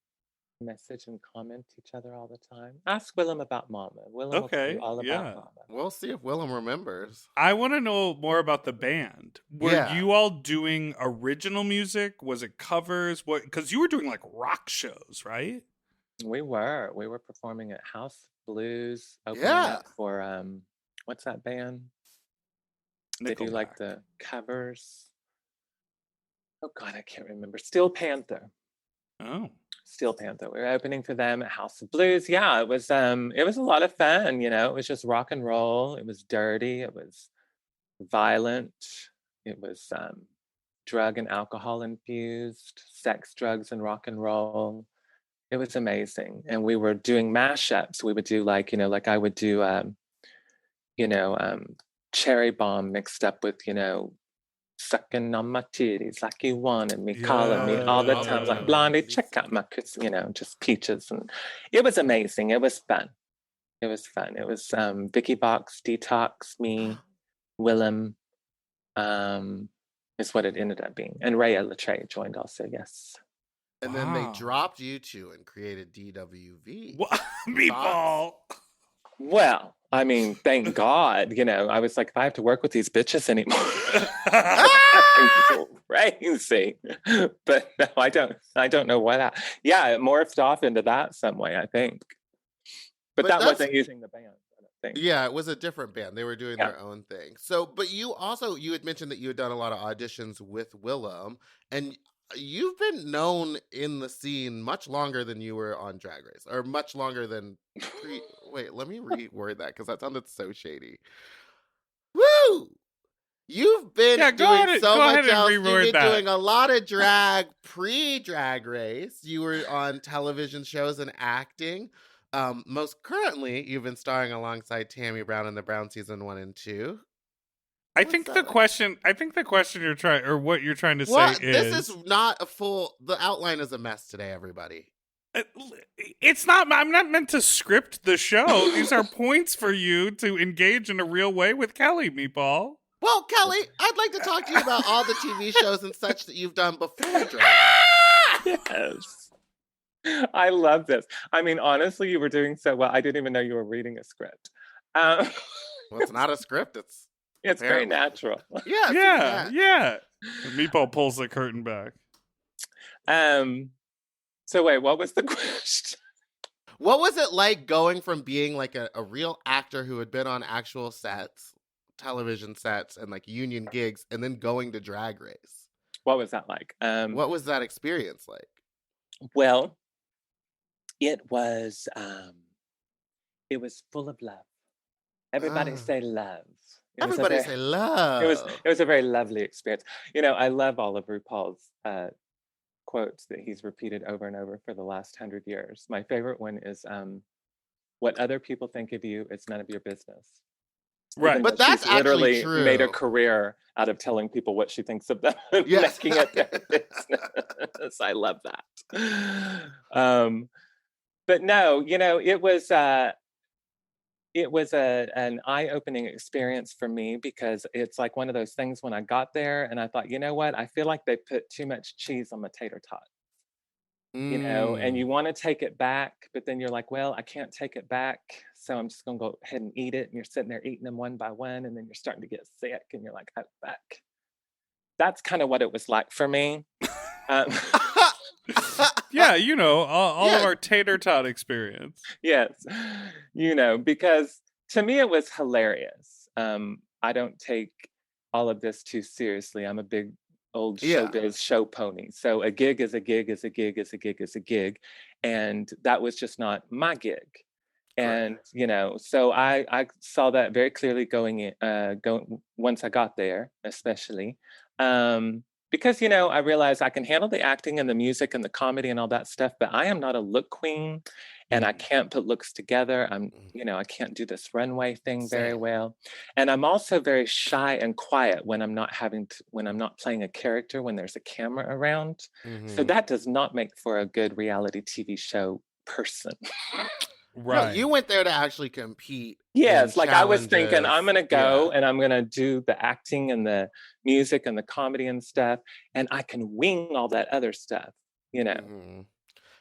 message and comment each other all the time. Ask Willem about Mama. Willem will tell you Okay, all about yeah. Mama. We'll see if Willem remembers. I want to know more about the band. Were Yeah. you all doing original music? Was it covers? What? Because you were doing like rock shows, right? We were performing at House Blues, opening Yeah. up for what's that band? They do like Nickelback. the covers. Oh God, I can't remember. Steel Panther. Oh, Steel Panther. We were opening for them at House of Blues. Yeah, it was a lot of fun, It was just rock and roll. It was dirty, it was violent, it was drug and alcohol infused, sex, drugs, and rock and roll. It was amazing. And we were doing mashups. We would do like I would do cherry bomb mixed up with, sucking on my titties like you wanted me, calling me all the time, like Blondie, check out my kiss, just peaches. And it was amazing. It was fun. It was fun. It was Vicky Box, Detox, me, Willem, is what it ended up being. And Rhea Latre joined also, yes. And then they wow. dropped you two and created DWV. What? Meatball. Well, I mean, thank God, I was like, if I have to work with these bitches anymore, Ah! crazy. But no, I don't know what. Yeah, it morphed off into that some way, I think. But that wasn't using the band, I don't think. Yeah, it was a different band. They were doing Yeah. their own thing. So, but you had mentioned that you had done a lot of auditions with Willem, and you've been known in the scene much longer than you were on Drag Race, or much longer than wait, let me reword that because that sounded so shady. Woo! You've been Yeah, doing so go much ahead and else. You've reword been that. doing a lot of drag pre-Drag Race. You were on television shows and acting. Most currently, you've been starring alongside Tammy Brown in the Brown season 1 and 2. I think the question you're trying, or what you're trying to say This is is not a full. The outline is a mess today, everybody. it's not. I'm not meant to script the show. These are points for you to engage in a real way with Kelly, Meatball. Well, Kelly, I'd like to talk to you about all the TV shows and such that you've done before Drag. Yes. I love this. I mean, honestly, you were doing so well. I didn't even know you were reading a script. Well, it's not a script. It's very natural. Yeah. Yeah. Meatball pulls the curtain back. So wait, what was the question? What was it like going from being like a real actor who had been on actual sets, television sets, and like union gigs, and then going to Drag Race? What was that like? What was that experience like? Well, it was full of love. Everybody say love. Everybody say love. It was a very lovely experience. I love all of RuPaul's quotes that he's repeated over and over for the last 100 years. My favorite one is, what other people think of you, it's none of your business. Right. Even But though that's she's literally actually true. made a career out of telling people what she thinks of them and Yes. making it their business. I love that. But no, it was an eye-opening experience for me because it's like one of those things when I got there and I thought, you know what? I feel like they put too much cheese on my tater tot. And you want to take it back, but then you're like, well, I can't take it back. So I'm just going to go ahead and eat it. And you're sitting there eating them one by one. And then you're starting to get sick and you're like, oh, fuck. That's kind of what it was like for me. Yeah, all of our tater tot experience. Yes. Because to me, it was hilarious. I don't take all of this too seriously. I'm a big old showbiz show pony. So a gig is a gig is a gig is a gig is a gig. And that was just not my gig. And, so I saw that very clearly going once I got there, especially. Because, I realized I can handle the acting and the music and the comedy and all that stuff, but I am not a look queen and I can't put looks together. I can't do this runway thing very well. And I'm also very shy and quiet when I'm not playing a character, when there's a camera around. So that does not make for a good reality TV show person. Right. No, you went there to actually compete. Yes, like I was thinking, I'm going to go and I'm going to do the acting and the music and the comedy and stuff, and I can wing all that other stuff, And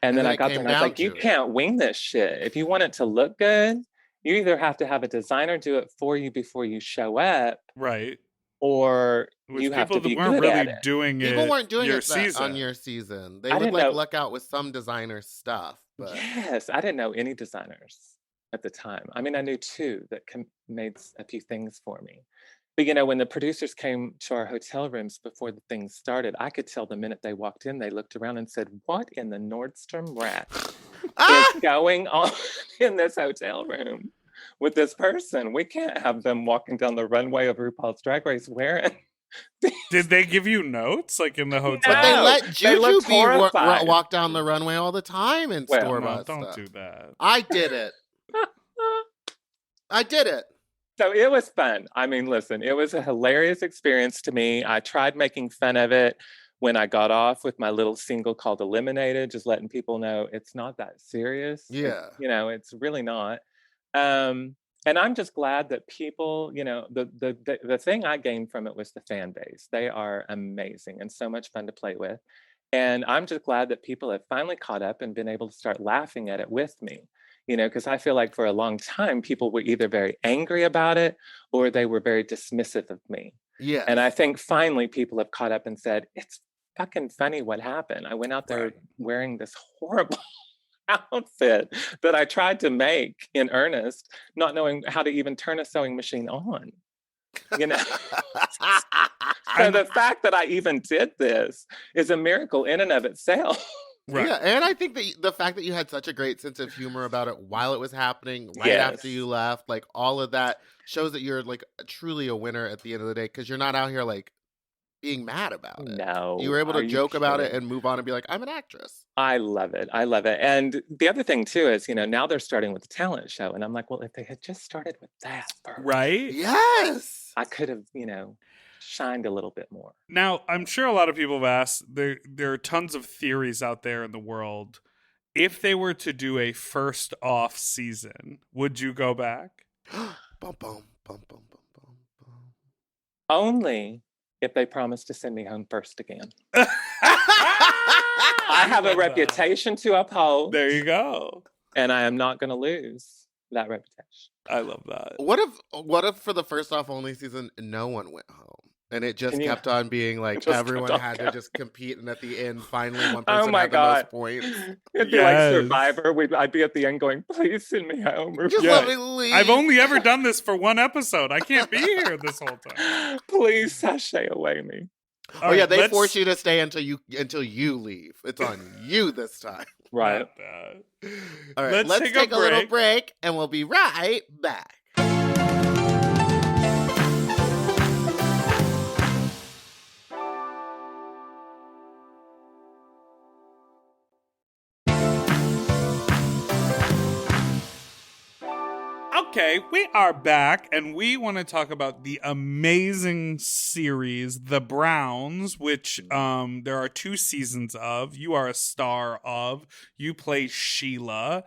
then I got there and I was like, you can't wing this shit. If you want it to look good, you either have to have a designer do it for you before you show up. Right. Or you have to be good at it. People weren't doing it season. On your season. They would look out with some designer stuff. But... Yes, I didn't know any designers at the time. I mean, I knew two that made a few things for me. But, when the producers came to our hotel rooms before the thing started, I could tell the minute they walked in, they looked around and said, what in the Nordstrom rack is going on in this hotel room with this person? We can't have them walking down the runway of RuPaul's Drag Race wearing... Did they give you notes like in the hotel? But they let Juju walk down the runway all the time in store-bought stuff. Don't do that. I did it. I did it. So it was fun. I mean, listen, it was a hilarious experience to me. I tried making fun of it when I got off with my little single called Eliminated, just letting people know it's not that serious. Yeah. It's really not. And I'm just glad that people, the thing I gained from it was the fan base. They are amazing and so much fun to play with. And I'm just glad that people have finally caught up and been able to start laughing at it with me, because I feel like for a long time, people were either very angry about it or they were very dismissive of me. Yeah. And I think finally people have caught up and said, it's fucking funny what happened. I went out there wearing this horrible outfit that I tried to make in earnest, not knowing how to even turn a sewing machine on. So the fact that I even did this is a miracle in and of itself. Right. Yeah, and I think that the fact that you had such a great sense of humor about it while it was happening, after you left, like all of that shows that you're like truly a winner at the end of the day, because you're not out here like being mad about it. No. You were able to joke about it and move on and be like, I'm an actress. I love it. And the other thing too is, now they're starting with the talent show. And I'm like, well, if they had just started with that first. Right? Yes. I could have, shined a little bit more. Now, I'm sure a lot of people have asked, there are tons of theories out there in the world. If they were to do a first off season, would you go back? Bum, bum, bum, bum, bum, bum, bum. Only if they promise to send me home first again. I have a reputation to uphold. There you go. And I am not going to lose that reputation. I love that. What if for the first off only season, no one went home? And it just kept on being like everyone had to just compete, and at the end, finally one person had the most points. It'd be like Survivor. I'd be at the end going, "Please send me home." Just let me leave. I've only ever done this for one episode. I can't be here this whole time. Please sashay away me. Oh yeah, they force you to stay until you leave. It's on you this time. Right. All right, let's take a little break, and we'll be right back. Okay, we are back, and we want to talk about the amazing series, The Browns, which there are 2 seasons of. You are a star of. You play Sheila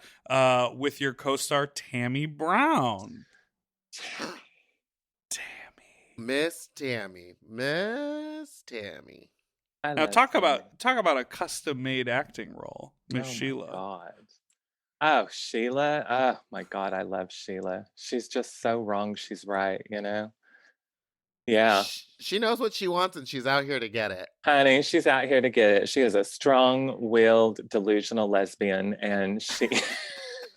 with your co-star Tammy Brown. Miss Tammy. I Now love talk Tammy. about a custom made acting role, Miss Oh Sheila. my God. Oh, Sheila. Oh my God, I love Sheila. She's just so wrong. She's right, you know? Yeah. She knows what she wants and she's out here to get it. Honey, she's out here to get it. She is a strong-willed, delusional lesbian, and she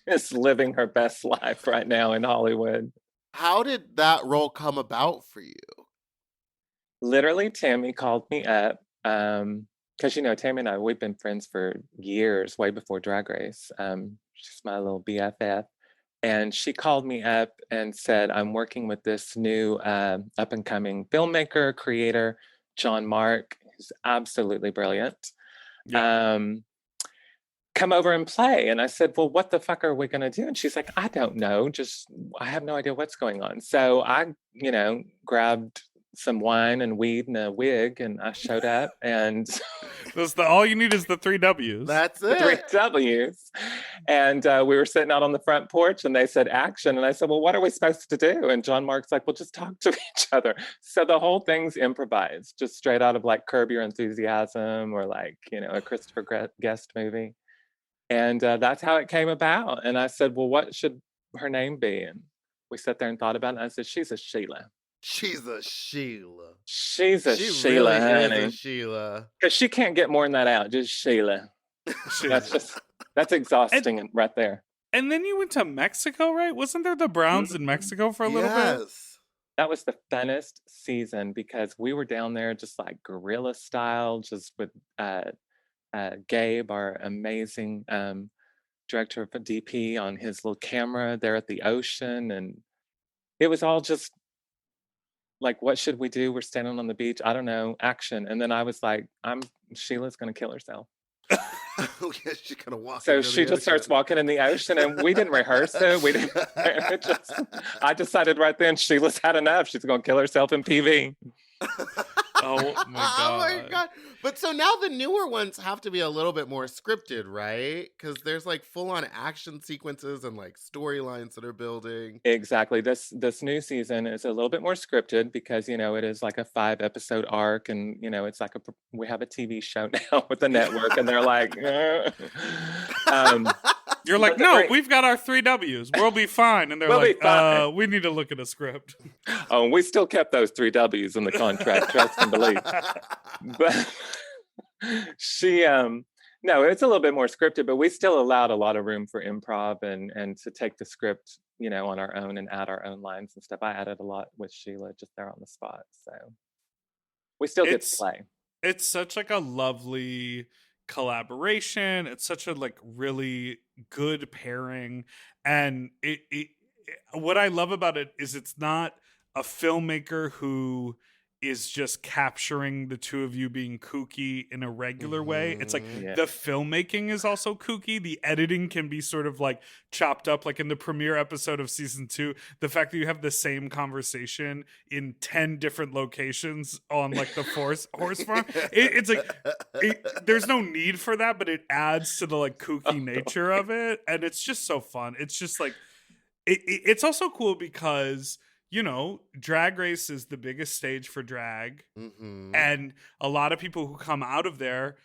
is living her best life right now in Hollywood. How did that role come about for you? Literally, Tammy called me up because Tammy and I, we've been friends for years, way before Drag Race. She's my little BFF, and she called me up and said, "I'm working with this new up and coming filmmaker, creator, John Mark, who's absolutely brilliant. Yeah. Come over and play." And I said, "Well, what the fuck are we going to do?" And she's like, "I don't know. I have no idea what's going on." So I, grabbed some wine and weed and a wig, and I showed up, and All you need is the 3 W's. That's the three it. W's. And we were sitting out on the front porch, and they said action. And I said, "Well, what are we supposed to do?" And John Mark's like, "Well, just talk to each other." So the whole thing's improvised, just straight out of like Curb Your Enthusiasm or like, a Christopher Guest movie. And that's how it came about. And I said, "Well, what should her name be?" And we sat there and thought about it. And I said, "She's a Sheila. She's a Sheila. She's a She Sheila, really is honey." a Sheila. Because she can't get more than that out. Just Sheila. That's exhausting right there. And then you went to Mexico, right? Wasn't there the Browns in Mexico for a little bit? Yes. That was the funnest season because we were down there just like guerrilla style, just with Gabe, our amazing director of DP, on his little camera there at the ocean. And it was all just like, what should we do? We're standing on the beach. I don't know, action. And then I was like, Sheila's going to kill herself. Okay, she's gonna walk. So into she the just starts ocean. walking in the ocean, and we didn't rehearse it. We didn't. I decided right then Sheila's had enough. She's going to kill herself in PV. Oh my god. Oh my god. But so now the newer ones have to be a little bit more scripted, right? Because there's like full on action sequences and like storylines that are building. Exactly. This new season is a little bit more scripted because it is like a 5-episode arc, and it's like we have a TV show now with the network, and they're like, You're like, "No, we've got our 3 W's. We'll be fine." And they're We'll be like, fine. "We need to look at a script." Oh, we still kept those 3 W's in the contract, trust and believe. But she no, it's a little bit more scripted, but we still allowed a lot of room for improv and to take the script, on our own and add our own lines and stuff. I added a lot with Sheila just there on the spot. So we still get to play. It's such like a lovely collaboration. It's such a like really good pairing. And it what I love about it is it's not a filmmaker who is just capturing the two of you being kooky in a regular way. It's like the filmmaking is also kooky. The editing can be sort of like chopped up, like in the premiere episode of season 2. The fact that you have the same conversation in 10 different locations on like the horse farm. It's like there's no need for that, but it adds to the like kooky nature of it, and it's just so fun. It's just like it's also cool because Drag Race is the biggest stage for drag. Mm-hmm. And a lot of people who come out of there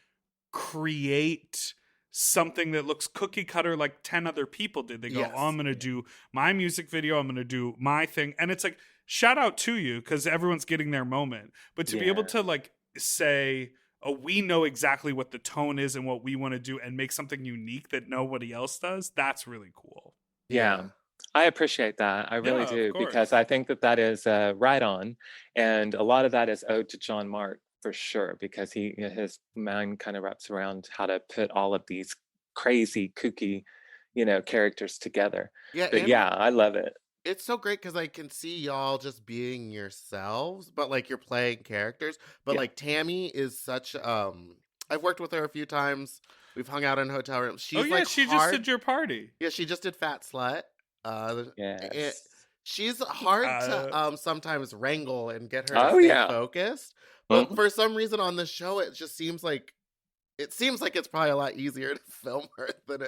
create something that looks cookie cutter like 10 other people did. They go, "Oh, I'm going to do my music video. I'm going to do my thing." And it's like, shout out to you because everyone's getting their moment. But to be able to like say, "Oh, we know exactly what the tone is and what we want to do," and make something unique that nobody else does, that's really cool. Yeah. I appreciate that. I really do, because I think that is right on. And a lot of that is owed to John Mark for sure, because his mind kind of wraps around how to put all of these crazy, kooky, characters together. Yeah. But yeah, I love it. It's so great because I can see y'all just being yourselves, but like you're playing characters. But like Tammy is such I've worked with her a few times. We've hung out in hotel rooms. She's she just did your party. Yeah, she just did Fat Slut. Yes. She's hard to sometimes wrangle and get her to stay focused. But for some reason on the show, it just seems like it's probably a lot easier to film her than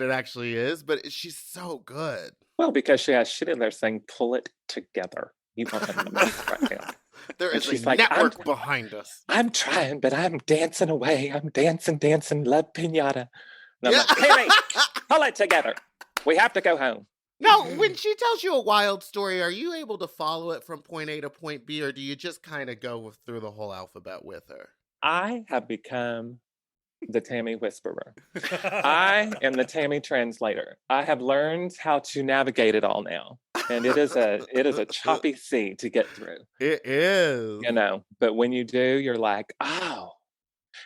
it actually is. But she's so good. Well, because she has shit in there saying "pull it together." You want them to right now. There And is a she's like, network behind us. I'm trying, but I'm dancing away. I'm dancing, love pinata. And I'm Yeah. like, Tammy, pull it together. We have to go home. Now, when she tells you a wild story, are you able to follow it from point A to point B, or do you just kind of go through the whole alphabet with her? I have become the Tammy whisperer. I am the Tammy translator. I have learned how to navigate it all now. And it is a choppy sea to get through. It is. You know, but when you do, you're like, oh.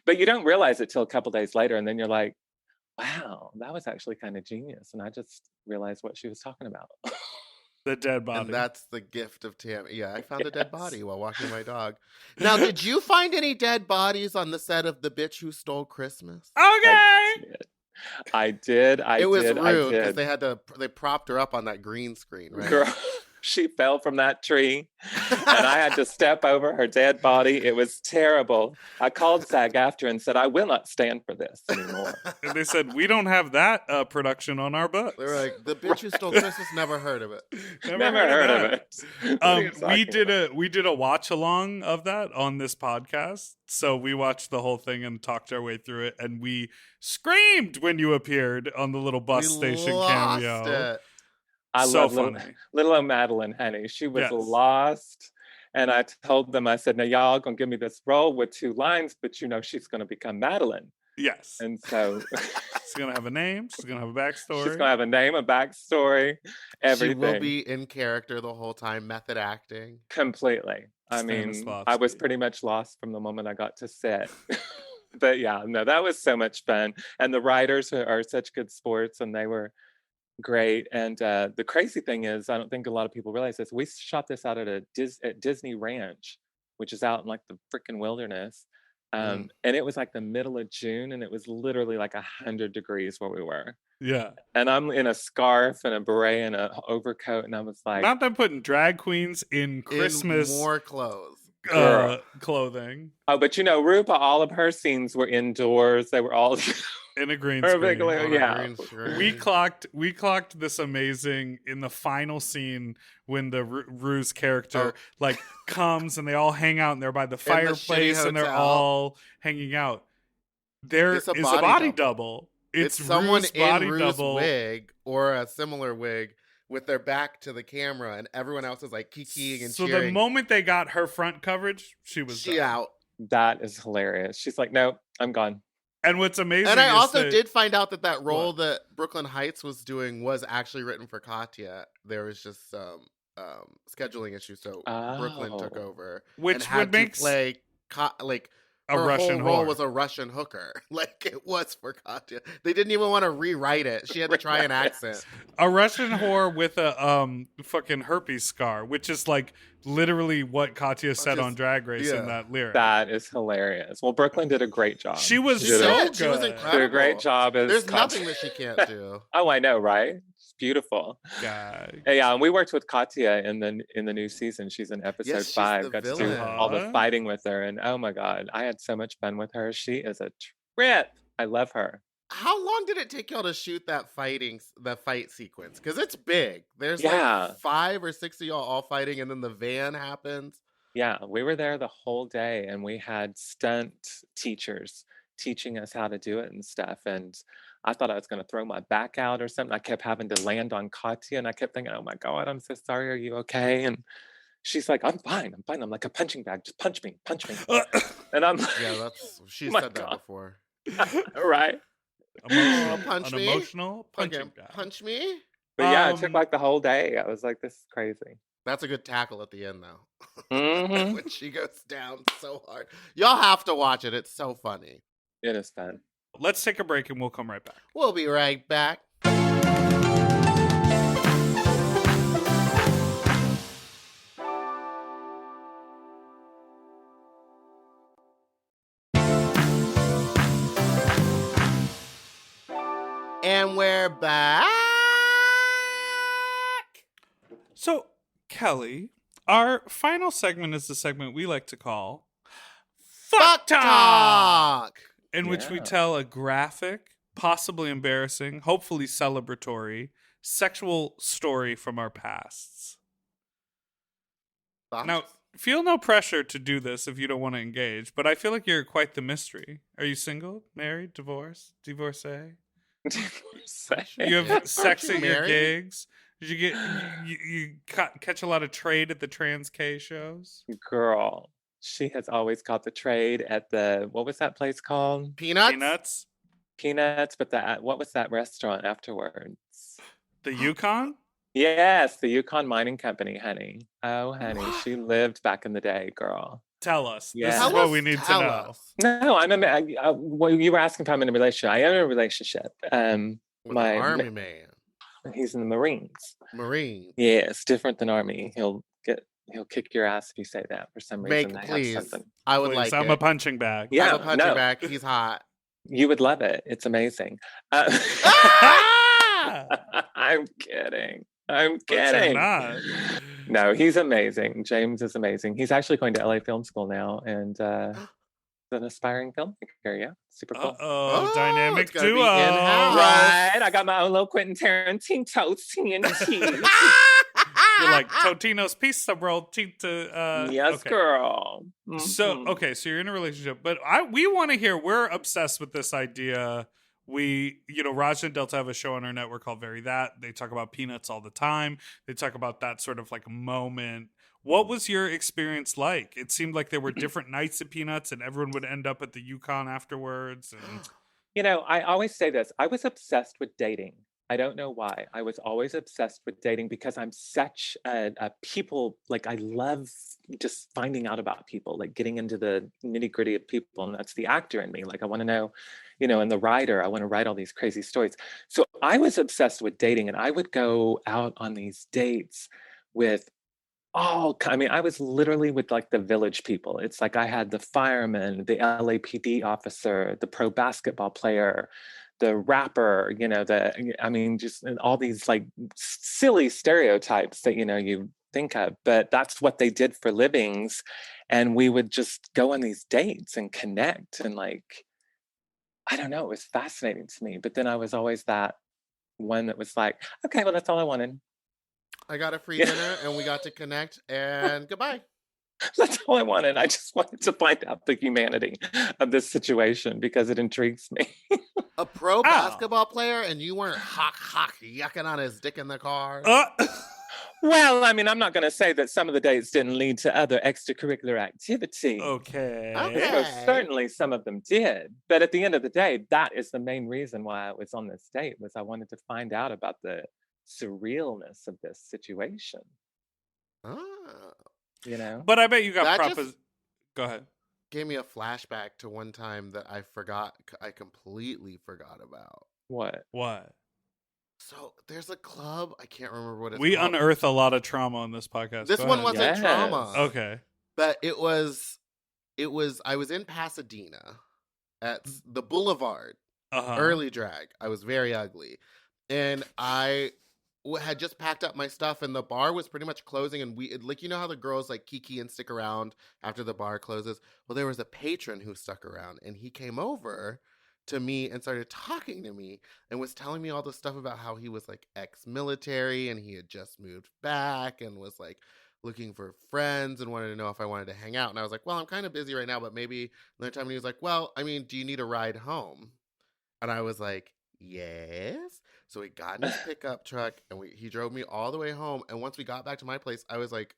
But you don't realize it till a couple days later, and then you're like, wow, that was actually kind of genius. And I just realized what she was talking about. The dead body. And that's the gift of Tammy. Yeah, I found a dead body while walking my dog. Now, did you find any dead bodies on the set of The Bitch Who Stole Christmas? Okay. I did. It was rude because they propped her up on that green screen, right? Girl, she fell from that tree and I had to step over her dead body. It was terrible. I called SAG after and said, I will not stand for this anymore. And they said, we don't have that production on our books. They were like, The Bitch Who Stole Christmas, never heard of it. Never heard of it. We did a watch along of that on this podcast. So we watched the whole thing and talked our way through it, and we screamed when you appeared on the little bus station cameo. It. I so love funny. little old Madeline, honey. She was Yes. lost. And I told them, I said, now y'all gonna give me this role with 2 lines, but you know she's gonna become Madeline. Yes. And so she's going to have a name. She's going to have a backstory. she's gonna have a name, a backstory, everything. She will be in character the whole time, method acting. Completely. I mean, I was pretty much lost from the moment I got to set. But yeah, no, that was so much fun. And the writers are such good sports, and they were great. And the crazy thing is, I don't think a lot of people realize this. We shot this out at Disney Ranch, which is out in like the freaking wilderness. And it was like the middle of June, and it was literally like 100 degrees where we were. Yeah. And I'm in a scarf and a beret and an overcoat, and I was like, not them putting drag queens in Christmas in more clothes. Clothing. Oh, but you know, Rupa, all of her scenes were indoors. They were all in a green perfectly, screen. yeah. We clocked this amazing in the final scene when the Rue's character like comes and they all hang out and they're by the fireplace and they're all hanging out. There is a body double. It's someone Rue's in body Rue's double wig or a similar wig with their back to the camera, and everyone else is like kikiing and cheering. So the moment they got her front coverage, she out. That is hilarious. She's like, no, I'm gone. And what's amazing, and I also did find out that role that Brooklyn Heights was doing was actually written for Katya. There was just some scheduling issues, so Brooklyn took over, which and would make play a her Russian whole role whore. was a Russian hooker, like it was for Katya. They didn't even want to rewrite it. She had to try an accent. A Russian whore with a fucking herpes scar, which is like literally what Katya said on Drag Race in that lyric. That is hilarious. Well, Brooklyn did a great job. She was so good. She was incredible. Did a great job. There's nothing that she can't do. Oh, I know, right? It's beautiful. God. Yeah, and we worked with Katya in the new season. She's in episode 5. Got to do all the fighting with her, and oh my god, I had so much fun with her. She is a trip. I love her. How long did it take y'all to shoot that fight sequence? Because it's big. There's like 5 or 6 of y'all all fighting, and then the van happens. Yeah, we were there the whole day, and we had stunt teachers teaching us how to do it and stuff. And I thought I was going to throw my back out or something. I kept having to land on Katya, and I kept thinking, oh my God, I'm so sorry. Are you okay? And she's like, I'm fine. I'm like a punching bag. Just punch me. And I'm like, she said that before. Right. Emotional punching bag. Punch me? But yeah, it took like the whole day. I was like, this is crazy. That's a good tackle at the end, though. Mm-hmm. When she goes down so hard. Y'all have to watch it. It's so funny. It is fun. Let's take a break and we'll come right back. We'll be right back. And we're back. So, Kelly, our final segment is the segment we like to call Fuck Talk, in which we tell a graphic, possibly embarrassing, hopefully celebratory, sexual story from our pasts. Thoughts? Now, feel no pressure to do this if you don't want to engage, but I feel like you're quite the mystery. Are you single, married, divorced, divorcee? You have sex you at your married? gigs? Did you get catch a lot of trade at the Trans K shows? Girl, she has always caught the trade at the, what was that place called? Peanuts? Peanuts, but what was that restaurant afterwards? The Yukon? Yes, the Yukon Mining Company, honey. Oh, honey, she lived back in the day, girl. Tell us. Yeah. This is Tell what us, we need to tell know. us. No, well, you were asking if I'm in a relationship. I am in a relationship. With an my army man. He's in the Marines. Marine. Yeah, it's different than Army. He'll kick your ass if you say that for some reason. They Please. have something. I would Please, like I'm it. a punching bag. Yeah, I'm a punching no. bag. He's hot. You would love it. It's amazing. Ah! I'm kidding. I'm But you're kidding. not. No, he's amazing. James is amazing. He's actually going to LA Film School now and an aspiring filmmaker. Yeah, super cool. Uh-oh, Oh, dynamic it's gonna be duo. in-house. Right, I got my own little Quentin Tarantino TNT. You're like Totino's pizza roll. Yes, okay. girl. So Mhm. okay, so you're in a relationship, but we want to hear. We're obsessed with this idea. Raj and Delta have a show on our network called Very That. They talk about peanuts all the time. They talk about that sort of like moment. What was your experience like? It seemed like there were different nights at Peanuts, and everyone would end up at the Yukon afterwards. And I always say this. I was obsessed with dating. I don't know why. I was always obsessed with dating because I'm such a people, like I love just finding out about people, like getting into the nitty gritty of people. And that's the actor in me. Like I want to know, and the writer, I want to write all these crazy stories. So I was obsessed with dating and I would go out on these dates with I was literally with like the village people. It's like I had the fireman, the LAPD officer, the pro basketball player, the rapper, just all these like silly stereotypes that, you think of, but that's what they did for livings. And we would just go on these dates and connect. And like, I don't know, it was fascinating to me. But then I was always that one that was like, okay, well, that's all I wanted. I got a free dinner and we got to connect and goodbye. That's all I wanted. I just wanted to find out the humanity of this situation because it intrigues me. A pro basketball player and you weren't yucking on his dick in the car? Well, I'm not going to say that some of the dates didn't lead to other extracurricular activity. okay. Certainly some of them did. But at the end of the day, that is the main reason why I was on this date, was I wanted to find out about the surrealness of this situation. But I bet you got That proposed. Go ahead. Gave me a flashback to one time that I completely forgot about. What? So there's a club, I can't remember what it's We called. unearth a lot of trauma on this podcast. This Go one ahead. wasn't trauma. Okay. But it was I was in Pasadena at the Boulevard, early drag. I was very ugly. And I had just packed up my stuff and the bar was pretty much closing, and how the girls like kiki and stick around after the bar closes. Well, there was a patron who stuck around and he came over to me and started talking to me and was telling me all this stuff about how he was like ex-military and he had just moved back and was like looking for friends and wanted to know if I wanted to hang out. And I was like, well, I'm kind of busy right now, but maybe another time. And he was like, well, do you need a ride home? And I was like, yes. So we got in his pickup truck and he drove me all the way home. And once we got back to my place, I was like,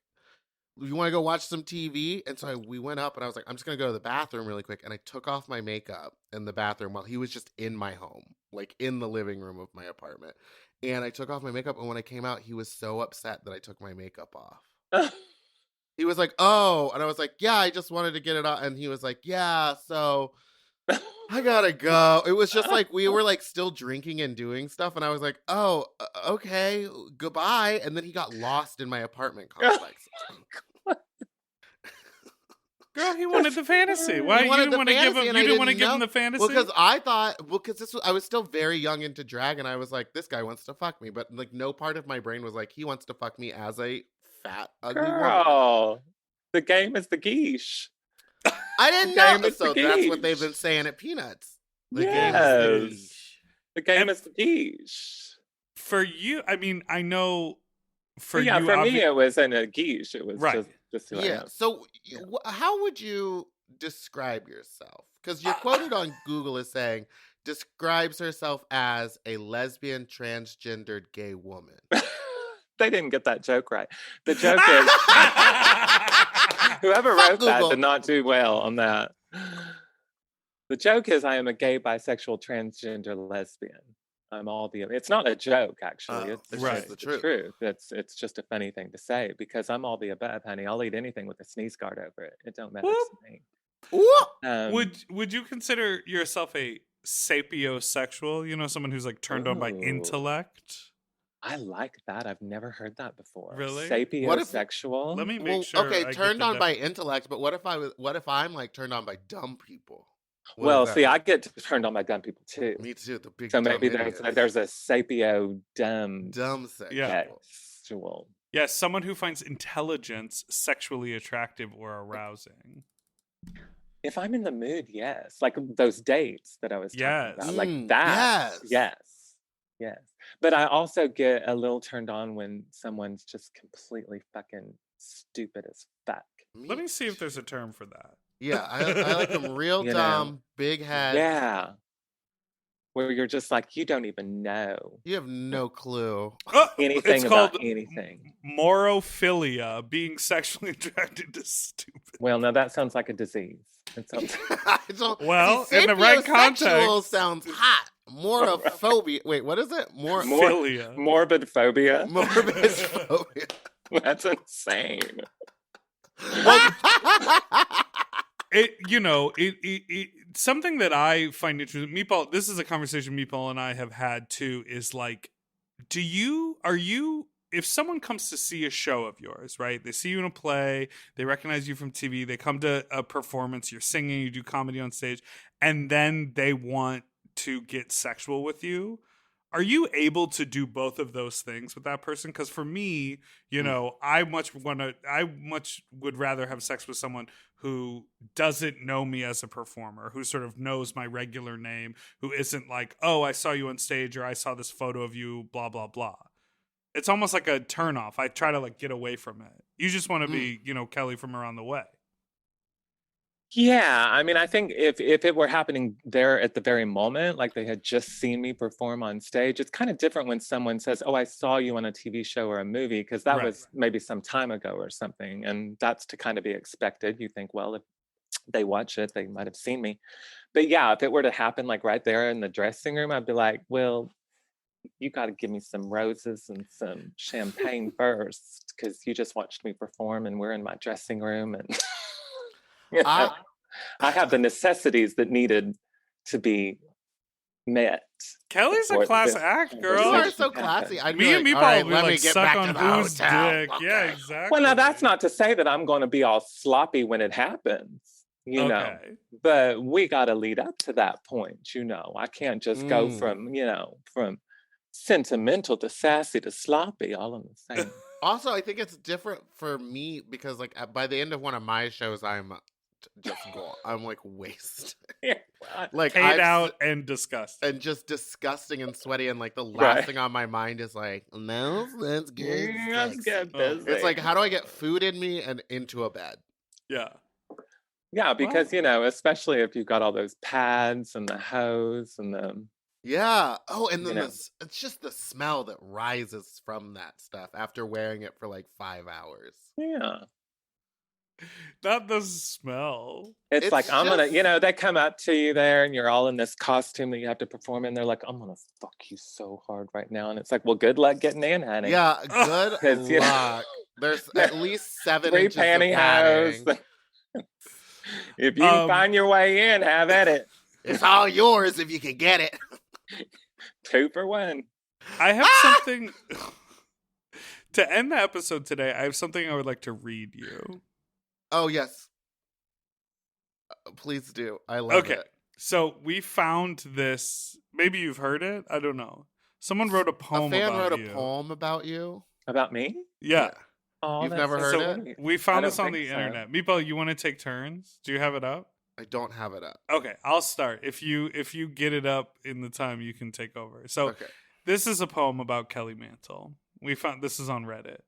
you want to go watch some TV? And so we went up and I was like, I'm just going to go to the bathroom really quick. And I took off my makeup in the bathroom while he was just in my home, like in the living room of my apartment. And I took off my makeup. And when I came out, he was so upset that I took my makeup off. He was like, oh. And I was like, yeah, I just wanted to get it off. And he was like, yeah, so I gotta go. It was just like we were like still drinking and doing stuff. And I was like, oh, okay, goodbye. And then he got lost in my apartment complex. Girl, he wanted the fantasy. Why you didn't want to give him? You didn't want to give him the fantasy? Well, because I thought, I was still very young into drag, and I was like, this guy wants to fuck me, but like no part of my brain was like, he wants to fuck me as a fat, ugly Girl, woman. the game is the geesh. I didn't know. So that's what they've been saying at Peanuts. The game is the geesh. The game is the geesh. For you, I know. For me, it wasn't a geesh. It was Just who I Yeah. am. So, Yeah. how would you describe yourself? Because you're quoted on Google as saying, describes herself as a lesbian, transgendered gay woman. They didn't get that joke right. The joke is whoever Fuck wrote that Google. did not do well on that. The joke is I am a gay, bisexual, transgender lesbian. I'm all the. It's not a joke, actually. Oh, It's right. just the the truth. truth. It's just a funny thing to say because I'm all the above, honey. I'll eat anything with a sneeze guard over it. It don't matter Whoop. to me. Ooh. Would you consider yourself a sapiosexual? You know, someone who's like turned on by Ooh. intellect. I like that. I've never heard that before. Really? What if- Sapiosexual. Let me make Well, sure. okay, I turned get the on by intellect, but what if I'm like turned on by dumb people? What Well, does that see, I mean? get turned on by dumb people too. Me too. The big So dumb maybe idiots. there's a sapio dumb dumb sexual. Yeah. sexual. Yes, someone who finds intelligence sexually attractive or arousing. If I'm in the mood, yes. Like those dates that I was talking Yes. about. Like that. Yes. Yes. But I also get a little turned on when someone's just completely fucking stupid as fuck. Let me see if there's a term for that. Yeah, I like them real You know. dumb, big head. Yeah. Where you're just like, you don't even know You have no clue. Oh, anything it's about called anything. morophilia, being sexually attracted to stupid. Well, no, that sounds like a disease. It sounds Well, in the right sapiosexual context. sounds hot. Morophobia. Wait, what is it? Philia. morbid phobia. Morbid phobia. That's insane. It something that I find interesting, Meatball, this is a conversation Meatball and I have had too, is like, if someone comes to see a show of yours, right? They see you in a play, they recognize you from TV, they come to a performance, you're singing, you do comedy on stage, and then they want to get sexual with you. Are you able to do both of those things with that person? Because for me, I much would rather have sex with someone who doesn't know me as a performer, who sort of knows my regular name, who isn't like, oh, I saw you on stage or I saw this photo of you, blah, blah, blah. It's almost like a turnoff. I try to like get away from it. You just want to be, Kelly from around the way. Yeah, I mean, I think if it were happening there at the very moment, like they had just seen me perform on stage, it's kind of different when someone says, oh, I saw you on a TV show or a movie, because that was maybe some time ago or something. And that's to kind of be expected. You think, well, if they watch it, they might have seen me. But yeah, if it were to happen like right there in the dressing room, I'd be like, well, you got to give me some roses and some champagne first, because you just watched me perform and we're in my dressing room and I have the necessities that needed to be met. Kelly's a class act, girl. You are so classy. I'd be Me and like, Meatball all right, would be let me like, get suck back on to the whose hotel. dick. Okay. Yeah, exactly. Well, now that's not to say that I'm going to be all sloppy when it happens, know. But we got to lead up to that point, I can't just go from sentimental to sassy to sloppy all in the same. Also, I think it's different for me because, like, by the end of one of my shows, I'm just gone. I'm like wasted. Like paid out and disgusting. And just disgusting and sweaty. And like the last thing on my mind is like, no, let's get busy. It's like, how do I get food in me and into a bed? Yeah. Yeah, because, especially if you've got all those pads and the hose and the... Yeah. Oh, and then it's just the smell that rises from that stuff after wearing it for like 5 hours. Yeah. Not the smell. It's like, I'm going to, they come up to you there and you're all in this costume that you have to perform in. They're like, I'm going to fuck you so hard right now. And it's like, well, good luck getting in, honey. Yeah, good luck. There's at least 7 3 inches pantyhose. of padding. If you can find your way in, have at it. It's all yours if you can get it. 2 for 1. I have something to end the episode today. I have something I would like to read you. Oh, yes. Please do. I love it. So we found this. Maybe you've heard it. I don't know. Someone wrote a poem about you. A fan wrote a poem about you? About me? Yeah. Oh, you've never heard it? We found this on the internet. Meatball, you want to take turns? Do you have it up? I don't have it up. Okay, I'll start. If you get it up in the time, you can take over. So this is a poem about Kelly Mantle. We found this is on Reddit.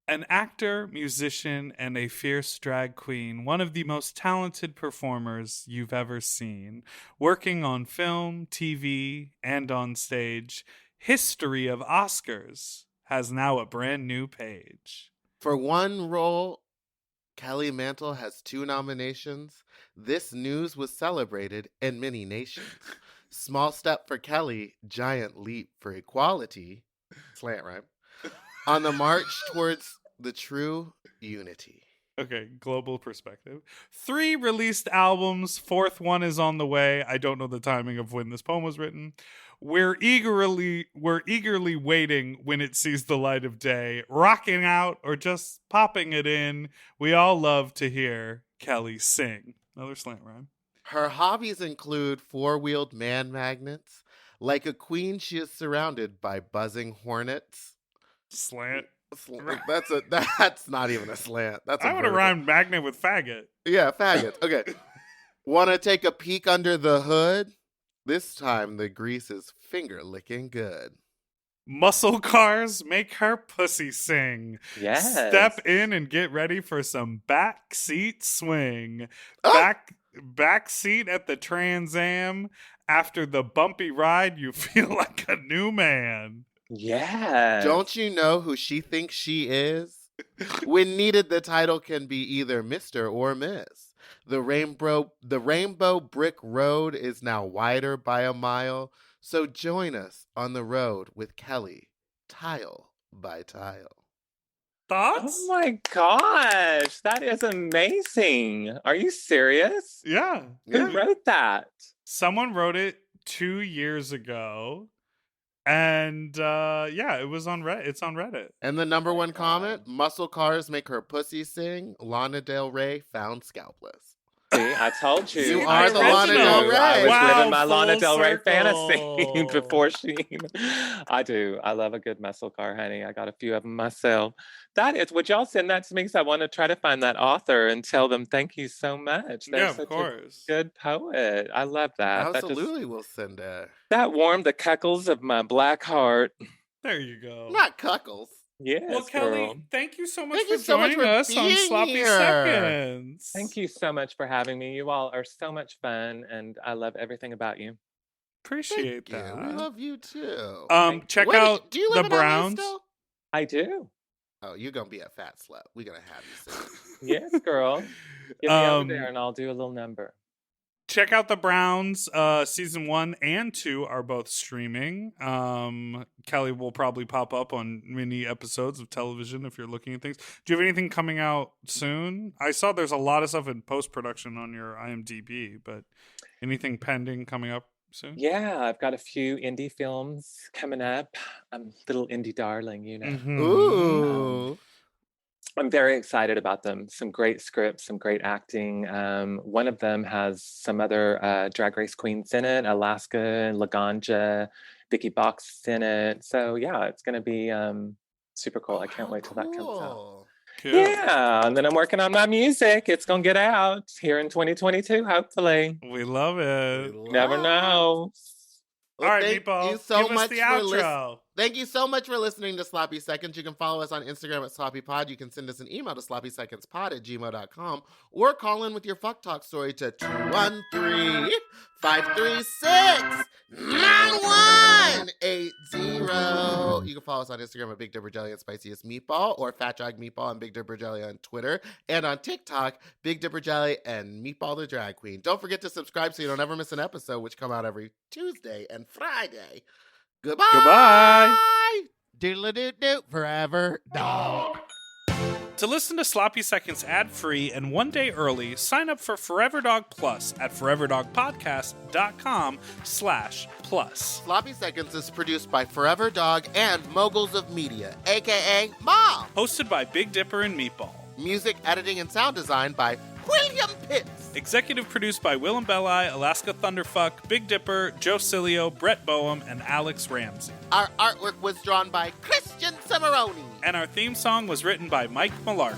An actor, musician, and a fierce drag queen, one of the most talented performers you've ever seen, working on film, TV, and on stage. History of Oscars has now a brand new page. For one role, Kelly Mantle has 2 nominations. This news was celebrated in many nations. Small step for Kelly, giant leap for equality. Slant rhyme. On the march towards the true unity. Okay, global perspective. 3 released albums, 4th one is on the way. I don't know the timing of when this poem was written. We're eagerly waiting when it sees the light of day, rocking out or just popping it in. We all love to hear Kelly sing. Another slant rhyme. Her hobbies include 4-wheeled man magnets. Like a queen, she is surrounded by buzzing hornets. Slant. That's not even a slant. That's I would have rhymed magnet with faggot. Yeah, faggot. Okay. Want to take a peek under the hood? This time the grease is finger licking good. Muscle cars make her pussy sing. Yes. Step in and get ready for some backseat swing. Ah! Back seat at the Trans Am. After the bumpy ride, you feel like a new man. Yes. Don't you know who she thinks she is? When needed, the title can be either Mr. or Miss. The rainbow brick road is now wider by a mile. So join us on the road with Kelly, tile by tile. Thoughts? Oh my gosh, that is amazing. Are you serious? Yeah. Who wrote that? Someone wrote it 2 years ago. And it was on Reddit. It's on Reddit. And the number one comment, muscle cars make her pussy sing. Lana Del Rey found scalpless. See, I told you. You I are the told Lana you. Del Rey. I was Wow, living my full Lana Del Rey circle. fantasy before she. I do. I love a good muscle car, honey. I got a few of them myself. That is. Would y'all send that to me? Because I want to try to find that author and tell them thank you so much. They're Yeah, of such course. a good poet. I love that. Absolutely, we'll send it. That warmed the cuckles of my black heart. There you go. Not cuckles. Yes, Well, Kelly, girl. thank you so much Thank for you so much joining for us on being Sloppy here. Seconds. Thank you so much for having me. You all are so much fun, and I love everything about you. Appreciate Thank you. that. We love you too. Check Wait, out do you the live in LA Browns. still? I do. Oh, you're gonna be a fat slut. We're gonna have you soon. Yes, girl. Get me over there, and I'll do a little number. Check out the Browns. Season 1 and 2 are both streaming. Kelly will probably pop up on many episodes of television if you're looking at things. Do you have anything coming out soon? I saw there's a lot of stuff in post-production on your IMDb, but anything pending coming up soon? Yeah, I've got a few indie films coming up. I'm a little indie darling, you know. Mhm. Ooh. I'm very excited about them. Some great scripts, some great acting. One of them has some other Drag Race queens in it, Alaska, Laganja, Vicky Box in it. So yeah, it's going to be super cool. I can't wait till that comes out. Cool. Cool. Yeah, and then I'm working on my music. It's going to get out here in 2022, hopefully. We love it. Never know. Well, All right, thank Meatball, you so give us much the for outro. Thank you so much for listening to Sloppy Seconds. You can follow us on Instagram at sloppypod. You can send us an email to sloppysecondspod@gmail.com or call in with your fuck talk story to 213-536-9180. You can follow us on Instagram at Big Dipper Jelly and Spiciest Meatball or Fat Drag Meatball and Big Dipper Jelly on Twitter. And on TikTok, Big Dipper Jelly and Meatball the Drag Queen. Don't forget to subscribe so you don't ever miss an episode, which come out every Tuesday and Friday. Goodbye. Goodbye. Doodle-doo-doo. Forever dog. To listen to Sloppy Seconds ad-free and 1 day early, sign up for Forever Dog Plus at foreverdogpodcast.com/plus. Sloppy Seconds is produced by Forever Dog and Moguls of Media, a.k.a. Mom. Hosted by Big Dipper and Meatball. Music, editing, and sound design by William Pitts. Executive produced by Willem Belli, Alaska Thunderfuck, Big Dipper, Joe Cilio, Brett Boehm, and Alex Ramsey. Our artwork was drawn by Christian Cimarroni. And our theme song was written by Mike Malarkey.